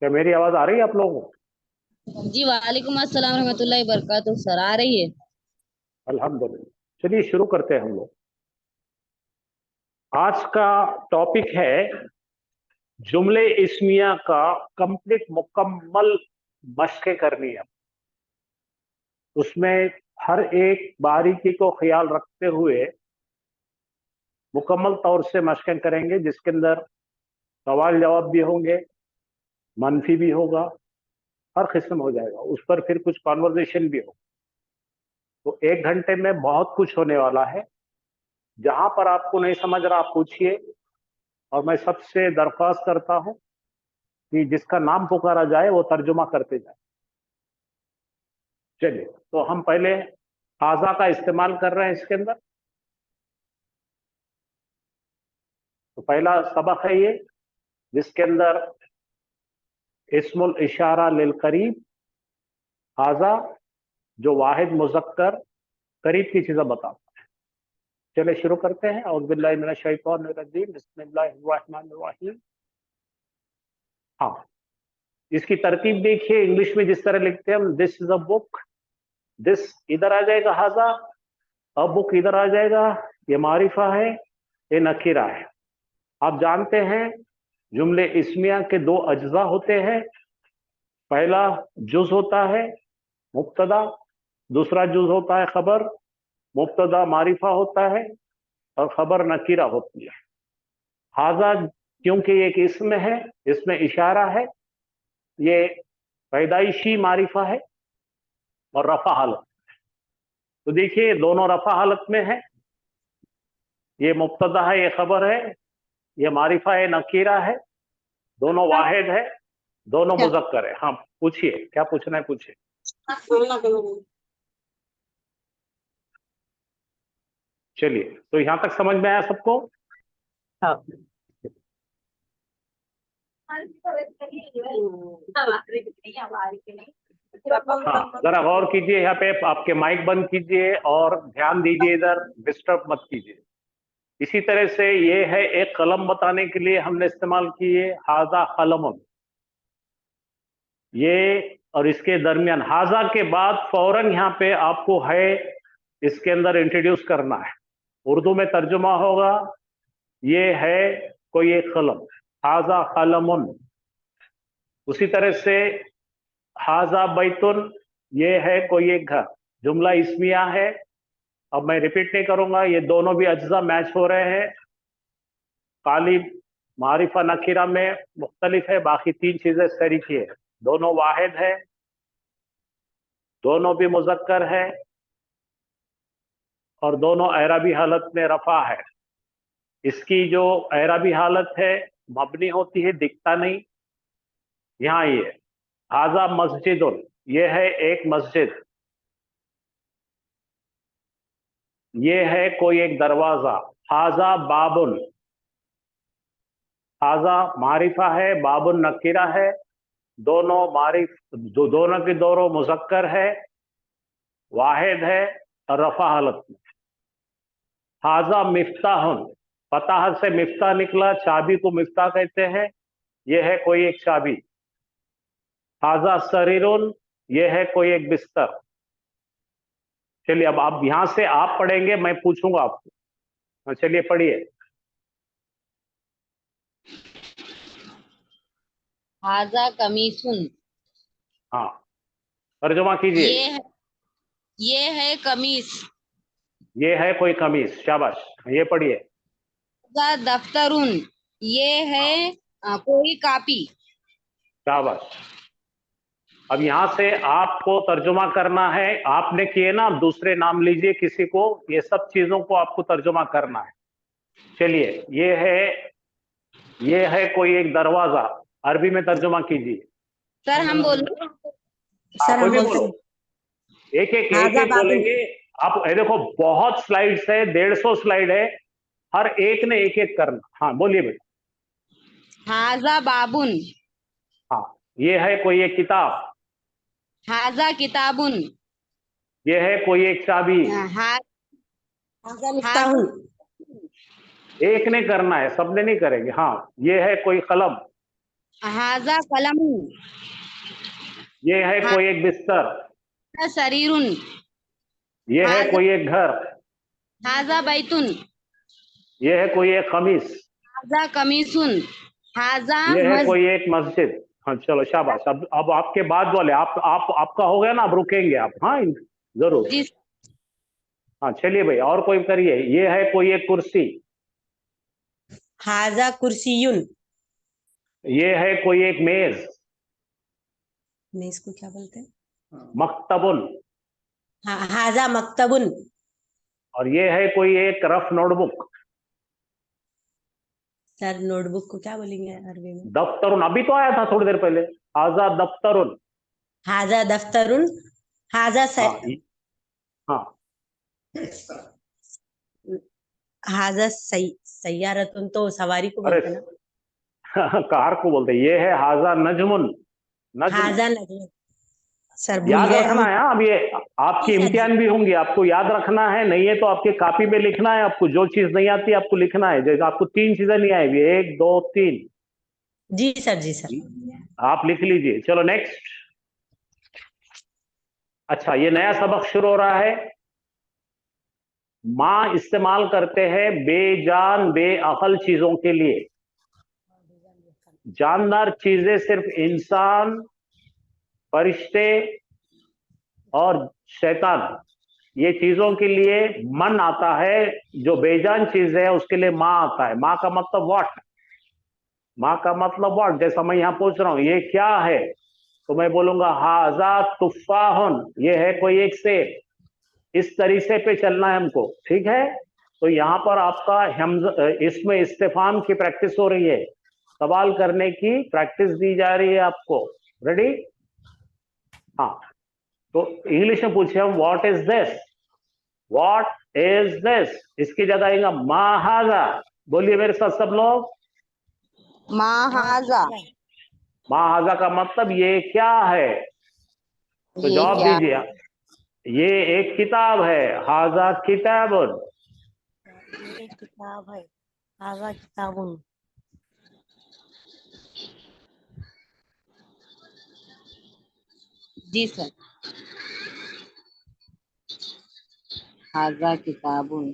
क्या मेरी आवाज आ रही है आप लोगों को? जी वालेकुम अस्सलाम रहमतुल्लाहि वबरकातुहू सर, आ रही है। अल्हम्दुलिल्लाह। चलिए शुरू करते हैं हम लोग। आज का टॉपिक है जुमले इस्मिया का कंप्लीट मुकम्मल मशक़ें करनी है। उसमें हर एक बारीकी को ख्याल रखते हुए मुकम्मल तौर से मशक़ें करेंगे, जिसके अंदर सवाल जवाब भी होंगे, मनफी भी होगा, हर किस्म हो जाएगा। उस पर फिर कुछ कॉन्वर्जेशन भी होगा। तो 1 घंटे में बहुत कुछ होने वाला है। जहां पर आपको नहीं समझ रहा आप पूछिए, और मैं सबसे दरख्वास्त करता हूं कि जिसका नाम पुकारा जाए वो तर्जुमा करते जाए। चलिए, तो हम पहले हाजा का इस्तेमाल कर रहे हैं इसके अंदर। तो पहला सबक है ये, जिसके अंदर इस्मुल इशारा लिल करीब, हाजा जो वाहिद मुज़क्कर करीब की चीजें बताता है। चलिए शुरू करते हैं। औज़ु बिल्लाहि मिनश शैतानिर रजीम, बिस्मिल्लाहिर रहमानिर रहीम। हाँ, इसकी तरतीब देखिए। इंग्लिश में जिस तरह लिखते हैं हम, this is a book, this इधर आ जाएगा हाजा, अब बुक इधर आ जाएगा। ये मारिफा है, ये नकीरा है। आप जानते हैं जुमले इस्मिया के दो अज्जा होते हैं। पहला जुज होता है मुब्तदा, दूसरा जुज होता है खबर। मुब्तदा मारिफा होता है और खबर नकीरा होती है। हाजा क्योंकि एक इसम है, इसमें इशारा है, ये पैदाइशी मारिफा है और रफा हालत। तो देखिए दोनों रफा हालत में है। ये मुब्तदा है, ये खबर है, ये मारिफा है, नकीरा है। दोनों वाहिद है, दोनों क्या मुजक्कर है। हाँ पूछिए, क्या पूछना है पूछिए। चलिए, तो यहां तक समझ में आया सबको? हाँ। हाँ, जरा गौर कीजिए। यहाँ पे आपके माइक बंद कीजिए और ध्यान दीजिए, इधर डिस्टर्ब मत कीजिए। इसी तरह से ये है, एक कलम बताने के लिए हमने इस्तेमाल किए हाजा कलम। ये और इसके दरमियान हाजा के बाद फौरन यहाँ पे आपको है इसके अंदर इंट्रोड्यूस करना है। उर्दू में तर्जुमा होगा, ये है कोई एक कलम, हाजा कलमुन। उसी तरह से हाजा बैतुन, ये है कोई एक घर। जुमला इस्मिया है। अब मैं रिपीट नहीं करूंगा, ये दोनों भी अज्जा मैच हो रहे हैं। खाली मारिफा नकीरा में मुख्तलिफ है, बाकी तीन चीजें शरीकी है। दोनों वाहिद है, दोनों भी मुजक्कर है, और दोनों एराबी हालत में रफा है। इसकी जो एराबी हालत है मबनी होती है, दिखता नहीं। यहाँ ये हाजा मस्जिदुन, ये है एक मस्जिद। ये है कोई एक दरवाजा। हाजा बाबुन, हाजा मारिफा है, बाबुन नकीरा है। दोनों मारिफ, दोनों के दोनों मुजक्कर है, वाहिद है और रफा हालत में। हाजा मिफ्ताहुन, फताह से मिफ्ता निकला, चाबी को मिफ्ता कहते हैं। यह है कोई एक चाबी। हाजा सरीरुन, यह है कोई एक बिस्तर। चलिए, अब आप यहां से आप पढ़ेंगे, मैं पूछूंगा आपको। हाँ, चलिए पढ़िए। हाजा कमीसुन, हाँ, तर्जुमा कीजिए। ये है, ये है कमीज। ये है कोई कमीज, शाबाश। ये पढ़िए। हाजा दफ्तरुन, ये है हाँ, कोई कापी। शाबाश। अब यहां से आपको तर्जुमा करना है। आपने किए ना, आप दूसरे नाम लीजिए किसी को, ये सब चीजों को आपको तर्जुमा करना है। चलिए, ये है कोई एक दरवाजा, अरबी में तर्जुमा कीजिए। सर हम बोलो। हाँ, सर कोई हम भी बोलते बोलो। हैं एक हाजा एक बाबू। बोलेंगे। आप ये देखो, बहुत स्लाइड्स है, 150 स्लाइड है। हर एक ने एक एक करना। हाँ बोलिए बेटा। हाजा बाबुन, हाँ, ये है कोई एक किताब। हाजा किताबुन, ये है कोई एक चाबी। हा, हाजा हाजा मिफ्ताहुन। एक ने करना है, सबने नहीं करेंगे। हाँ, ये है कोई कलम। हाजा कलमुन। ये है कोई एक बिस्तर। हाजा सरीरुन। ये है हाजा कोई एक घर। हाजा बैतुन। ये है कोई एक कमीज। हाजा कमीसुन। हाजा ये है मस्जिद। कोई एक मस्जिद। हाँ चलो शाबाश। अब आपके बाद वाले आप आपका हो गया ना, अब रुकेंगे आप। हाँ जरूर। जी। हाँ चलिए भाई, और कोई करिए। ये है कोई एक कुर्सी। हाजा कुर्सियुन। ये है कोई एक मेज। मैं इसको क्या बोलते हैं? मक्तबुन। हाजा मक्तबुन। और ये है कोई एक रफ नोटबुक। सर नोटबुक को क्या बोलेंगे अरबी में? दफ्तरुन अभी तो आया था थोड़ी देर पहले। हाजा दफ्तरुन। हाजा दफ्तरुन। हाजा हाँ हाँ। हाजा सैयारतुन तो सवारी को अरे बोलते हैं ना। कार को बोलते हैं। ये है हाजा नजमुन। नज्म। हाजा नजम। सर भूल याद गए रखना हम। है। अब ये जी आपकी सर जी। इम्तिहान भी होंगी, आपको याद रखना है। नहीं है तो आपकी कॉपी में लिखना है। आपको जो चीज नहीं आती आपको लिखना है। जैसे आपको 3 चीजें नहीं आएगी, 1 2 3, जी सर जी सर। आप लिख लीजिए। चलो नेक्स्ट। अच्छा, ये नया सबक शुरू हो रहा है। माँ इस्तेमाल करते हैं बेजान बेअकल चीजों के लिए। जानदार चीजें सिर्फ इंसान, फरिश्ते और शैतान, ये चीजों के लिए मन आता है। जो बेजान चीज है उसके लिए माँ आता है। माँ का मतलब व्हाट। माँ का मतलब व्हाट। जैसा मैं यहां पूछ रहा हूं ये क्या है, तो मैं बोलूंगा हाजा तुफाहुन। ये है कोई एक सेब। इस तरीके पे चलना है हमको, ठीक है। तो यहां पर आपका इसमें इस्तेफाम की प्रैक्टिस हो रही है। सवाल करने की प्रैक्टिस दी जा रही है आपको। रेडी? हाँ। तो इंग्लिश में पूछे हम what is this. What is this. इसकी जगह आएगा माहाजा। बोलिए मेरे साथ सब लोग। महाजा। माहाजा का मतलब ये क्या है। तो ये जवाब क्या? दीजिए। ये एक किताब है। हाजा किताबुन। ये किताब है। हाजा किताबुन। जी सर। हाजा किताबुन।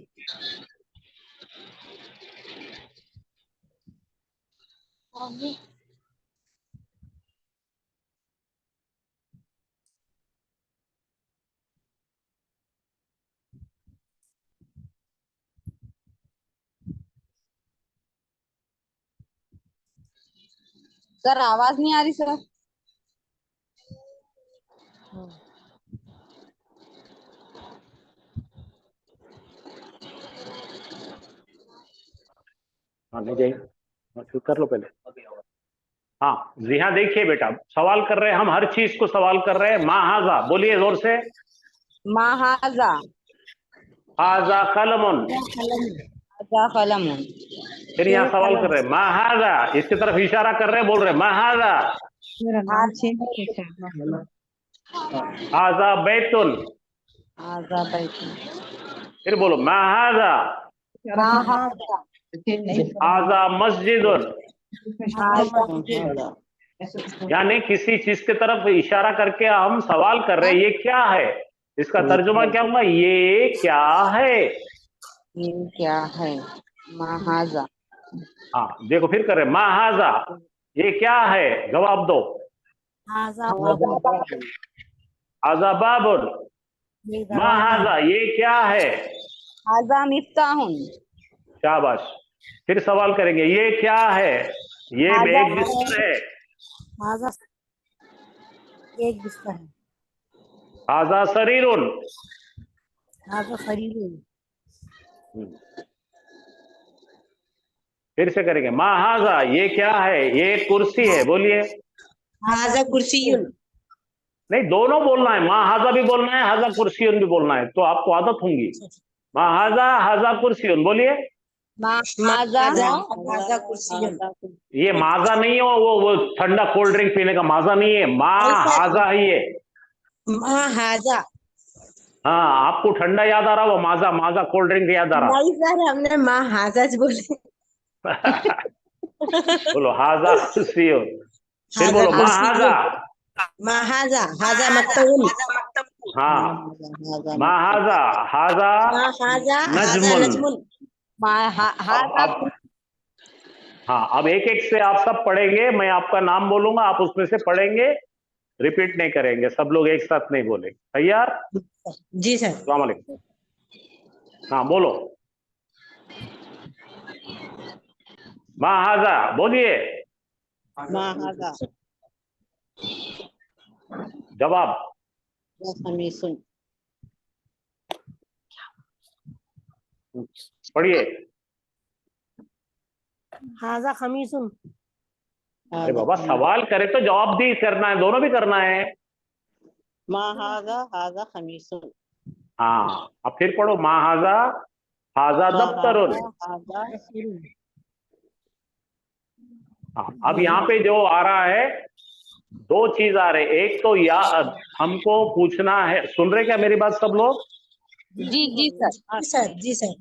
सर आवाज नहीं आ रही सर। हाँ नहीं जाइए, शुरू कर लो पहले। हाँ जी हाँ, देखिए बेटा, सवाल कर रहे हैं हम, हर चीज को सवाल कर रहे हैं। माहाजा बोलिए जोर से। महाजा। हाजा कलमुन। हाजा कलमुन। फिर ये यहाँ सवाल कर कलम। रहे हैं माहाजा, इसकी तरफ इशारा कर रहे हैं, बोल रहे हैं माहाजा। मेरा नाम चेंज कैसे? हाजा बैतुन। हाजा बैतुन। फिर बोलो माहाजा। महाजा। हाजा मस्जिदुन। हाजा मस्जिद। यानी किसी चीज की तरफ इशारा करके हम सवाल कर रहे हैं ये क्या है। इसका तर्जुमा क्या होगा, ये क्या है। ये क्या है? महाजा। हाँ देखो, फिर कर रहे हैं माहाजा, ये क्या है। जवाब दो। हाजा हाजा बाबुन। बाबुन। हाजा बाबुल। ये दरवाजा है। माहाजा ये क्या है। हाजा मिफ्ताहुन। शाबाश। फिर सवाल करेंगे ये क्या है। ये हाजा एक बिस्तर है। हाजा एक बिस्तर है। हाजा सरीरुन। हाजा सरीरुन। फिर से करेंगे माहाजा ये क्या है। ये एक कुर्सी है। बोलिए। हाजा कुर्सियुन। नहीं, दोनों बोलना है। माहाजा भी बोलना है, हाजा कुर्सियुन भी बोलना है, तो आपको आदत होंगी। माहाजा हाजा कुर्सियुन बोलिए। महाजा। हाजा कुर्सियुन। ये माजा नहीं है, वो ठंडा कोल्ड ड्रिंक पीने का माजा नहीं है। माहाजा है ये। हाजा। हाँ, आपको ठंडा याद आ रहा, वो माजा माजा कोल्ड ड्रिंक याद आ नहीं सर हमने हाजा बोले। रहा। बोलो हाजा कुर्सियुन। फिर हाजा बोलो कुर्सी महाजा। महाजा हाजा मक्तबुल हाँ, महाजा, हाजा हाजा हाजा नजमुन। नजमुल अब हाँ, अब एक एक से आप सब पढ़ेंगे, मैं आपका नाम बोलूंगा, आप उसमें से पढ़ेंगे, रिपीट नहीं करेंगे, सब लोग एक साथ नहीं बोलेंगे। तैयार? जी सर। अस्सलाम वालेकुम। हाँ बोलो, महाजा बोलिए। महाजा जवाब खमीसुन पढ़िए। हाजा खमीसुन अरे बाबा, सवाल करे तो जवाब भी करना है, दोनों भी करना है। महाजा हाजा खमीसुन हाँ, अब फिर पढ़ो, महाजा हाजा दफ्तरुन। हाजा हाँ, अब यहाँ पे जो आ रहा है, दो चीज आ रहे, एक तो या हमको पूछना है, सुन रहे क्या मेरी बात सब लोग? जी जी सर। जी सर। जी सर।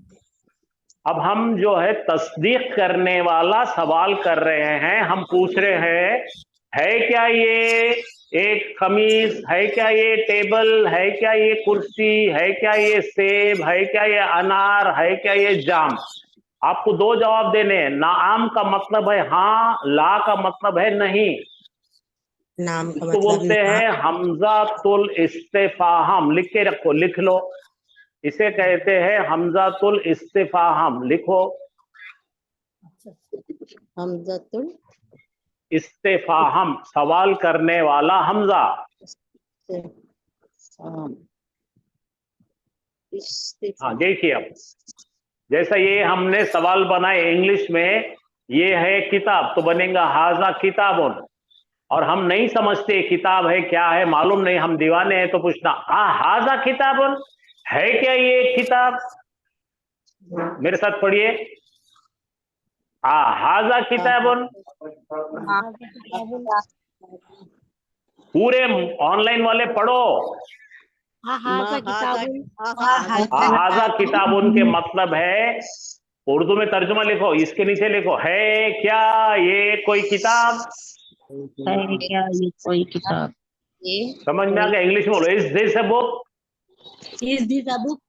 अब हम जो है तस्दीक करने वाला सवाल कर रहे हैं, हम पूछ रहे हैं, है क्या ये एक खमीस, है क्या ये टेबल, है क्या ये कुर्सी, है क्या ये सेब, है क्या ये अनार, है क्या ये जाम। आपको दो जवाब देने हैं। नाम का मतलब है हाँ, ला का मतलब है नहीं। नाम का इसको मतलब बोलते हैं हमजातुल इस्तिफाहम। लिख के रखो, लिख लो, इसे कहते हैं हमजातुल इस्तिफाहम। लिखो, हमजतुल इस्तिफाहम, सवाल करने वाला हमजा। हाँ देखिए, अब जैसा ये हमने सवाल बनाए इंग्लिश में, ये है किताब, तो बनेगा हाजा किताबुन। और हम नहीं समझते किताब है क्या है, मालूम नहीं, हम दीवाने हैं, तो पूछना हाजा किताबुन, है क्या ये किताब। मेरे साथ पढ़िए, हाजा किताबुन। पूरे ऑनलाइन वाले पढ़ो। हाजा किताबुन के मतलब है, उर्दू में तर्जुमा लिखो, इसके नीचे लिखो, है क्या ये कोई किताब। है क्या ये कोई किताब। समझ में आ गया? इंग्लिश में बोलो, is this a book. Is this a book.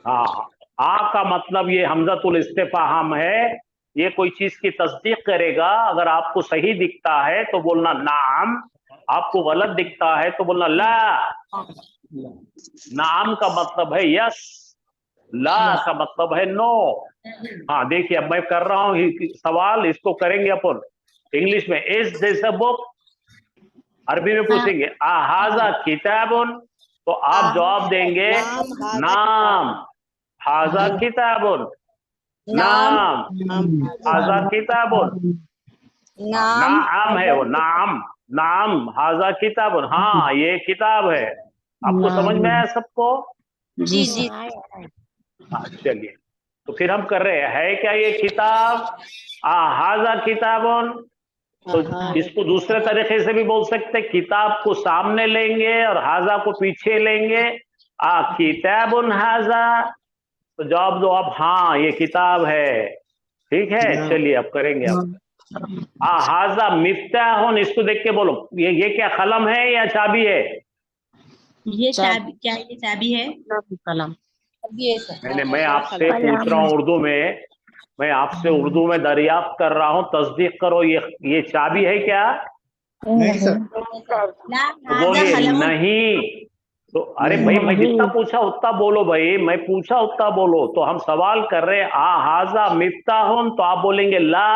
हाँ, का मतलब ये हमजातुल इस्तिफाहम है, ये कोई चीज की तस्दीक करेगा। अगर आपको सही दिखता है तो बोलना नाम, आपको गलत दिखता है तो बोलना ला। नाम का मतलब है यस, ला का मतलब है नो। हाँ देखिए, अब मैं कर रहा हूं सवाल, इसको करेंगे अपन इंग्लिश में। इज दिस अ बुक, अरबी में पूछेंगे हाजा किताबुन, तो आप जवाब देंगे नाम हाजा किताबुन, नाम हाजा किताबुन। नाम है वो, नाम, नाम हाजा किताबुन, हाँ ये किताब है। आपको समझ में आया सबको? जी जी। हाँ चलिए, तो फिर हम कर रहे हैं, है क्या ये किताब, हाजा किताबुन। तो इसको दूसरे तरीके से भी बोल सकते, किताब को सामने लेंगे और हाजा को पीछे लेंगे, किताबुन हाजा, तो जवाब दो आप हाँ ये किताब है। ठीक है, चलिए अब करेंगे। अब हाजा मिफ्ताहुन, इसको देख के बोलो, ये क्या कलम है या चाबी है? ये चाबी, क्या ये चाबी है? कलम। मैंने, मैं आपसे पूछ रहा हूँ उर्दू में, मैं आपसे उर्दू में दरियाफ्त कर रहा हूँ, तस्दीक करो, ये चाबी है क्या? नहीं सर। तो बोलिए नहीं। तो अरे भाई, मैं जितना पूछा उतना बोलो भाई, मैं पूछा उतना बोलो। तो हम सवाल कर रहे हैं हाजा मिफ्ताहुन, तो आप बोलेंगे ला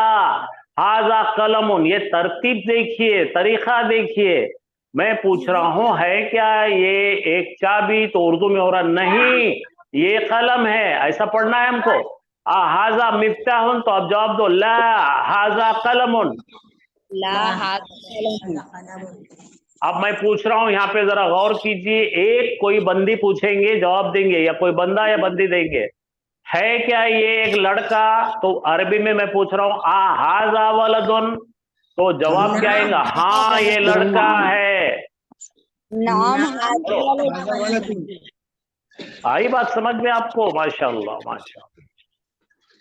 हाजा कलमुन। ये तरतीब देखिए, तरीका देखिए। मैं पूछ रहा हूं है क्या ये एक चाबी, तो उर्दू में हो रहा नहीं ये कलम है, ऐसा पढ़ना है हमको। हाजा मिफ्ताहुन, तो आप जवाब दो ला हाजा कलमुन। अब मैं पूछ रहा हूं, यहाँ पे जरा गौर कीजिए, एक कोई बंदी पूछेंगे, जवाब देंगे, या कोई बंदा या बंदी देंगे, है क्या ये एक लड़का, तो अरबी में मैं पूछ रहा हूँ हाजा वलदुन, तो जवाब क्या आएगा, हाँ ये लड़का है। आई बात समझ में आपको? माशाल्लाह माशाल्लाह।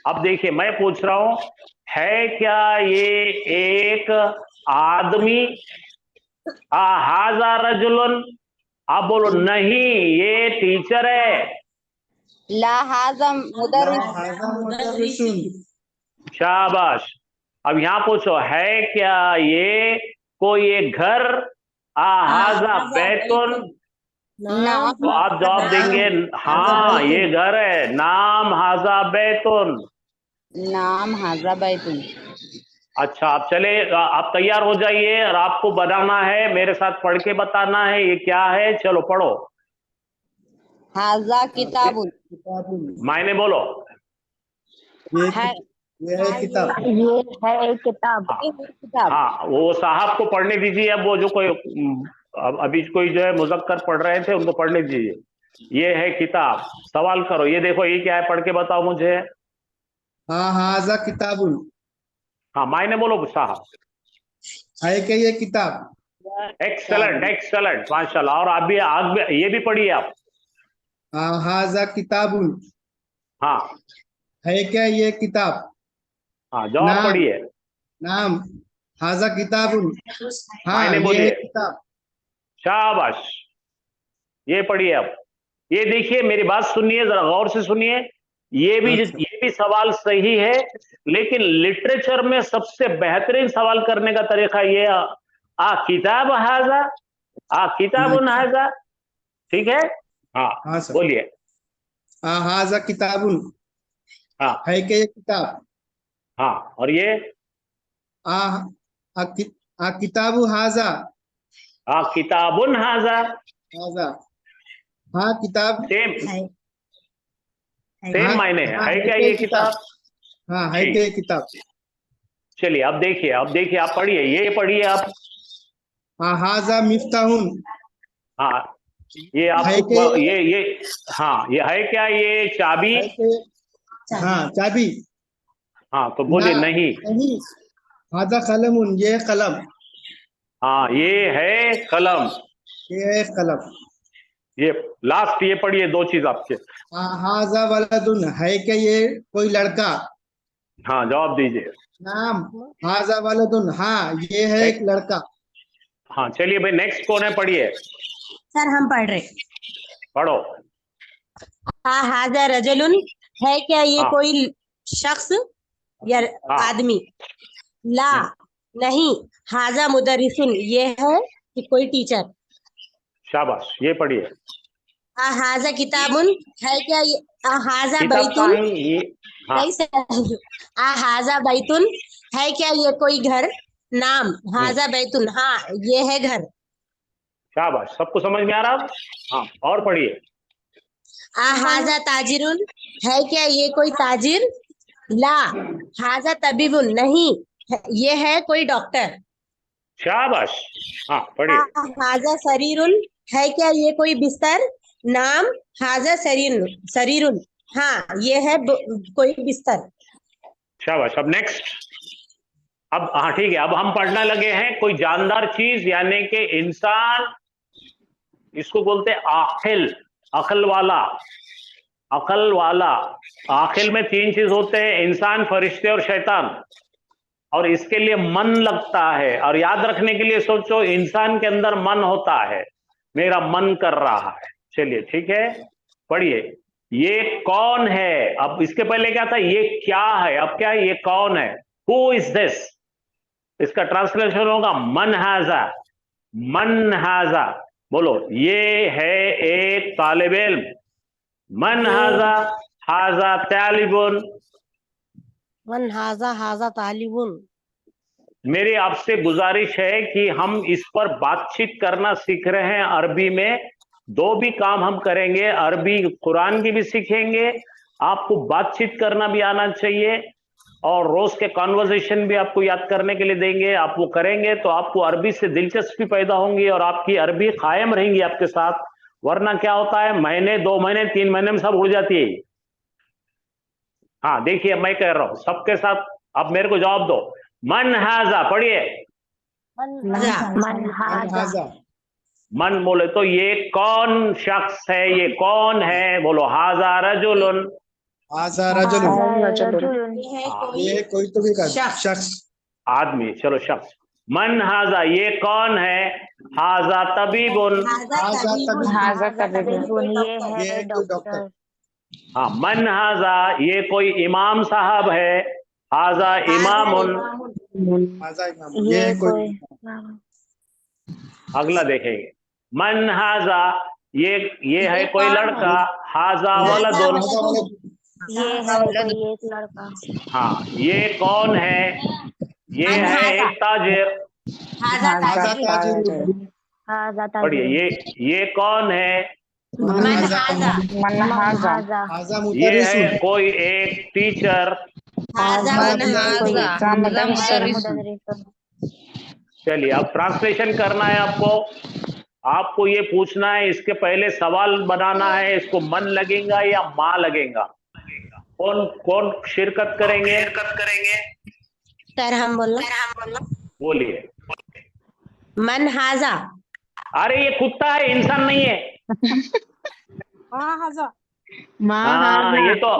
अब देखिए, मैं पूछ रहा हूं, है क्या ये एक आदमी, हाजा रजुलन, आप बोलो नहीं ये टीचर है। ला हाजा मुदर्रिस, हाजा मुदर्रिसून। शाबाश। अब यहाँ पूछो है क्या ये कोई एक घर, हाजा बैतुन, नाम तो आप जवाब देंगे हाँ ये घर है, नाम हाजा बैतुन। नाम हाजा बैतुन। अच्छा आप चले, आप तैयार हो जाइए और आपको बनाना है, मेरे साथ पढ़ के बताना है ये क्या है। चलो पढ़ो, हाजा किताबुन, मायने बोलो। ये है ये है किताब। ये है एक किताब, हाँ। ये है किताब। हाँ वो साहब को पढ़ने दीजिए। अब वो जो कोई अभी कोई जो है मुजक्कर पढ़ रहे थे उनको पढ़ने दीजिए। ये है किताब, सवाल करो, ये देखो ये क्या है, पढ़ के बताओ मुझे। हाँ हाजा किताबुन, हाँ मायने बोलो साहब। है क्या ये किताब। एक्सलेंट एक्सलेंट, माशाल्लाह। और आप भी आगे ये भी पढ़िए आप। हाँ हाजा किताबुन, हाँ है क्या ये किताब। हाँ जवाब नाम, पढ़िए, नाम हाजा किताबुन, हाँ मायने ये है बोलिए। किताब। शाबाश, ये पढ़िए अब। ये देखिए मेरी बात सुनिए, जरा गौर से सुनिए। अच्छा। ये भी सवाल सही है, लेकिन लिटरेचर में सबसे बेहतरीन सवाल करने का तरीका ये किताब हाजा, किताब अच्छा। हाजा, ठीक है। हाँ हाँ सर। बोलिए। हाँ हाजा किताबुन, हाँ है क्या ये किताब। हाँ, और ये आ, किताबु हाजा, किताबुन हाजा, हाजा, हाँ किताब सेम है। सेम हाँ मायने है, हाँ है है क्या क्या ये ये किताब। किताब। हाँ है क्या ठीक, ये किताब। चलिए अब देखिए, आप पढ़िए, ये पढ़िए आप। हाँ हाजा मिफ्ताहुन, हाँ ये है क्या आपको ये हाँ ये है क्या ये चाबी। है क्या हाँ चाबी। हाँ तो ना बोलिए नहीं। नहीं, हाजा कलमुन, ये है कलम। हाँ ये है कलम। ये है कलम। ये लास्ट ये पढ़िए, दो चीज आपके। हाँ हाजा वलदुन, है क्या ये कोई लड़का। हाँ जवाब दीजिए। नाम हाजा वलदुन, हाँ ये है एक लड़का। हाँ चलिए भाई, नेक्स्ट कौन है, पढ़िए। सर हम पढ़ रहे। पढ़ो। हाँ हाजा रजलुन, है क्या ये हाँ कोई शख्स या हाँ आदमी। ला नहीं, हाजा मुदर्रिसुन, ये है कि कोई टीचर। शाबाश, ये पढ़िए। हाजा किताबुन, है क्या ये हाजा किताब बैतुन। कहाँ है ये। हाँ नहीं सर, हाजा बैतुन, है क्या ये कोई घर। नाम हाजा बैतुन, हाँ ये है घर। शाबाश, सबको समझ में आ रहा। हाँ और पढ़िए। हाजा ताजिरुन, है क्या ये कोई ताजिर। ला हाजा तबीबुन, नहीं ये है कोई डॉक्टर। शाबाश, हाँ पढ़िए। हाजा सरीरुन, है क्या ये कोई बिस्तर। नाम हाजा सरीरुन, हाँ ये है कोई बिस्तर। शाबाश, अब नेक्स्ट। अब हाँ ठीक है, अब हम पढ़ने लगे हैं कोई जानदार चीज, यानी कि इंसान, इसको बोलते हैं आखिल, अकल वाला, अकल वाला। आखिल में तीन चीज होते हैं, इंसान, फरिश्ते और शैतान। और इसके लिए मन लगता है, और याद रखने के लिए सोचो, इंसान के अंदर मन होता है, मेरा मन कर रहा है। चलिए ठीक है, पढ़िए। ये कौन है, अब इसके पहले क्या था, ये क्या है, अब क्या है, ये कौन है। हु इज दिस, इसका ट्रांसलेशन होगा मन हाजा। मन हाजा, बोलो ये है एक तालिब इल्म। मन हाजा, हाजा तालिबुन। मन हाजा हाजा तालिबुन। मेरी आपसे गुजारिश है कि हम इस पर बातचीत करना सीख रहे हैं अरबी में। दो भी काम हम करेंगे, अरबी कुरान की भी सीखेंगे, आपको बातचीत करना भी आना चाहिए, और रोज के कॉन्वर्सेशन भी आपको याद करने के लिए देंगे। आप वो करेंगे तो आपको अरबी से दिलचस्पी पैदा होंगी और आपकी अरबी कायम रहेंगी आपके साथ। वरना क्या होता है, महीने 2 महीने 3 महीने में सब उड़ जाती है। हाँ देखिए, मैं कह रहा हूं सबके साथ, अब मेरे को जवाब दो। मन हाजा, पढ़िए। मन हाजा, मन बोले तो ये कौन शख्स है, ये कौन है, बोलो हाजा रजुलन। हाजा रजुलुन, ये है हाँ, कोई ये कोई तो भी का शख्स। आदमी, चलो शख्स। मन हाजा, ये कौन है? हाजा तबीबुन, हाजा तबीबुन, हाजा तबीबुन, ये है कोई डॉक्टर। हाँ। मन हाजा, ये कोई इमाम साहब है। हाजा इमामुन। हाजा इमाम, ये है कोई। अगला देखेंगे। मन हाजा, ये है कोई लड़का। हाजा वलदुन, हाजा वाला ये है कोई एक लड़का। हाँ। ये कौन है? ये मन है हाजा, एक ताजिर। हाजा हाजा ताजिर, ताजिर, हाँ जाता पढ़िए, ये कौन है? मन हाजा, हाजा। हाजा ये है मुदर्रिसुन, कोई एक टीचर। हाजा मन हाजा, चलिए, अब ट्रांसलेशन करना है आपको। आपको ये पूछना है, इसके पहले सवाल बनाना है, इसको मन लगेगा या माँ लगेगा? कौन कौन शिरकत करेंगे? सर हम बोलो, बोलिए। मन हाजा, अरे ये कुत्ता है, इंसान नहीं है। हाँ,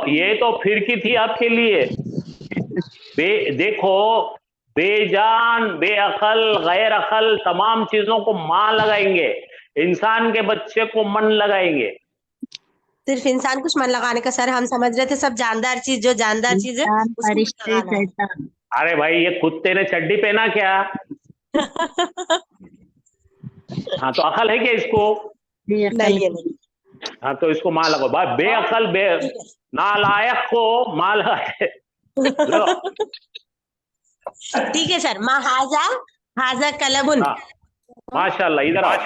ये तो फिरकी थी आपके लिए। देखो, बेजान, बेअकल, गैर अकल तमाम चीजों को माँ लगाएंगे, इंसान के बच्चे को मन लगाएंगे। सिर्फ इंसान कुछ मन लगाने का सर, हम समझ रहे थे सब जानदार चीज, जो जानदार चीज है उसको मन लगाना है। अरे भाई, ये कुत्ते ने चड्डी पहना क्या? हाँ, तो अकल है क्या इसको? नहीं है, नहीं। हाँ, तो इसको माँ लगाओ भाई। बेअकल, नालायक को माँ लगा। ठीक है सर। माँ हाजा, हाजा कलबुन। हाँ, माशाल्लाह, इधर आओ।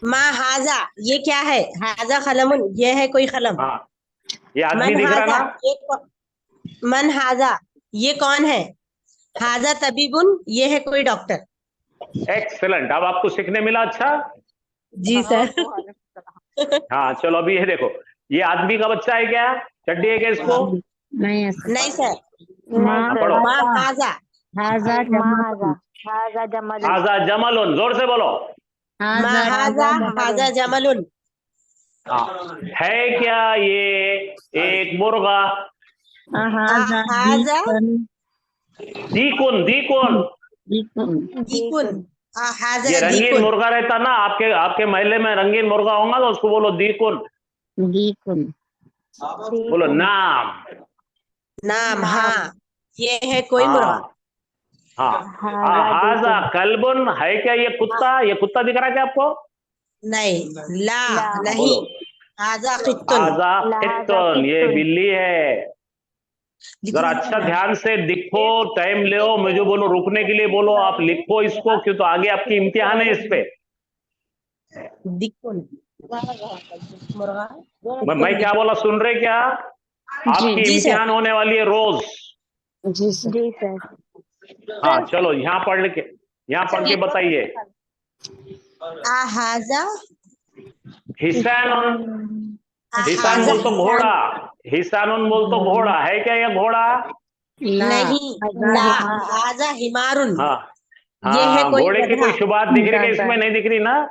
माँ हाजा, ये क्या है? हाजा कलमुन, ये है कोई कलम। हाँ, ये आदमी मन दिख रहा हाजा, ना? मन हाजा, ये कौन है? हाजा तबीबुन, ये है कोई डॉक्टर। एक्सेलेंट, अब आपको सीखने मिला। अच्छा, जी सर। हाँ चलो, अभी ये देखो, ये आदमी का बच्चा है क्या? चड्डी है क्या इसको? नहीं सर। हाँ, पढ़ो। माँ हाजा, हाजा जमल। हाजा जमलुन, जोर से बोलो। माँ हाजा, हाजा जमलुन। हाँ, है क्या ये एक मुर्गा? हाजा दीकुन, दीकुन। दीकुन, हाजा ये रंगीन दीकुन। मुर्गा रहता ना आपके महल्ले में, रंगीन मुर्गा होगा तो उसको बोलो दीकुन। बोलो नाम। नाम, हाँ, ये है कोई मुर्गा। हाँ। हाजा कल्बुन, है क्या ये कुत्ता? ये कुत्ता दिख रहा है क्या आपको? नहीं, ला नहीं। बोलो। हाजा कित्तुन, हाजा कित्तुन, ये बिल्ली है। जरा अच्छा ध्यान से दिखो, टाइम लो, मुझे बोलो रुकने के लिए, बोलो आप लिखो इसको, क्यों तो आगे आपकी इम्तिहान है इस पे। दिक्कुन मुर्गा। मैं क्या बोला, सुन रहे क्या? आपकी जी सर। इम्तिहान होने वाली है रोज। जी सर। हाँ चलो, यहाँ पढ़ के बताइए। हाजा, हिसानुन, हिसान बोल तो घोड़ा, हिसानुन बोल तो घोड़ा है क्या ये घोड़ा? नहीं, ला हाजा हिमारुन, हाँ ये है हाँ, कोई घोड़े की गधा। कोई शुरुआत दिख रही है इसमें? नहीं दिख रही ना?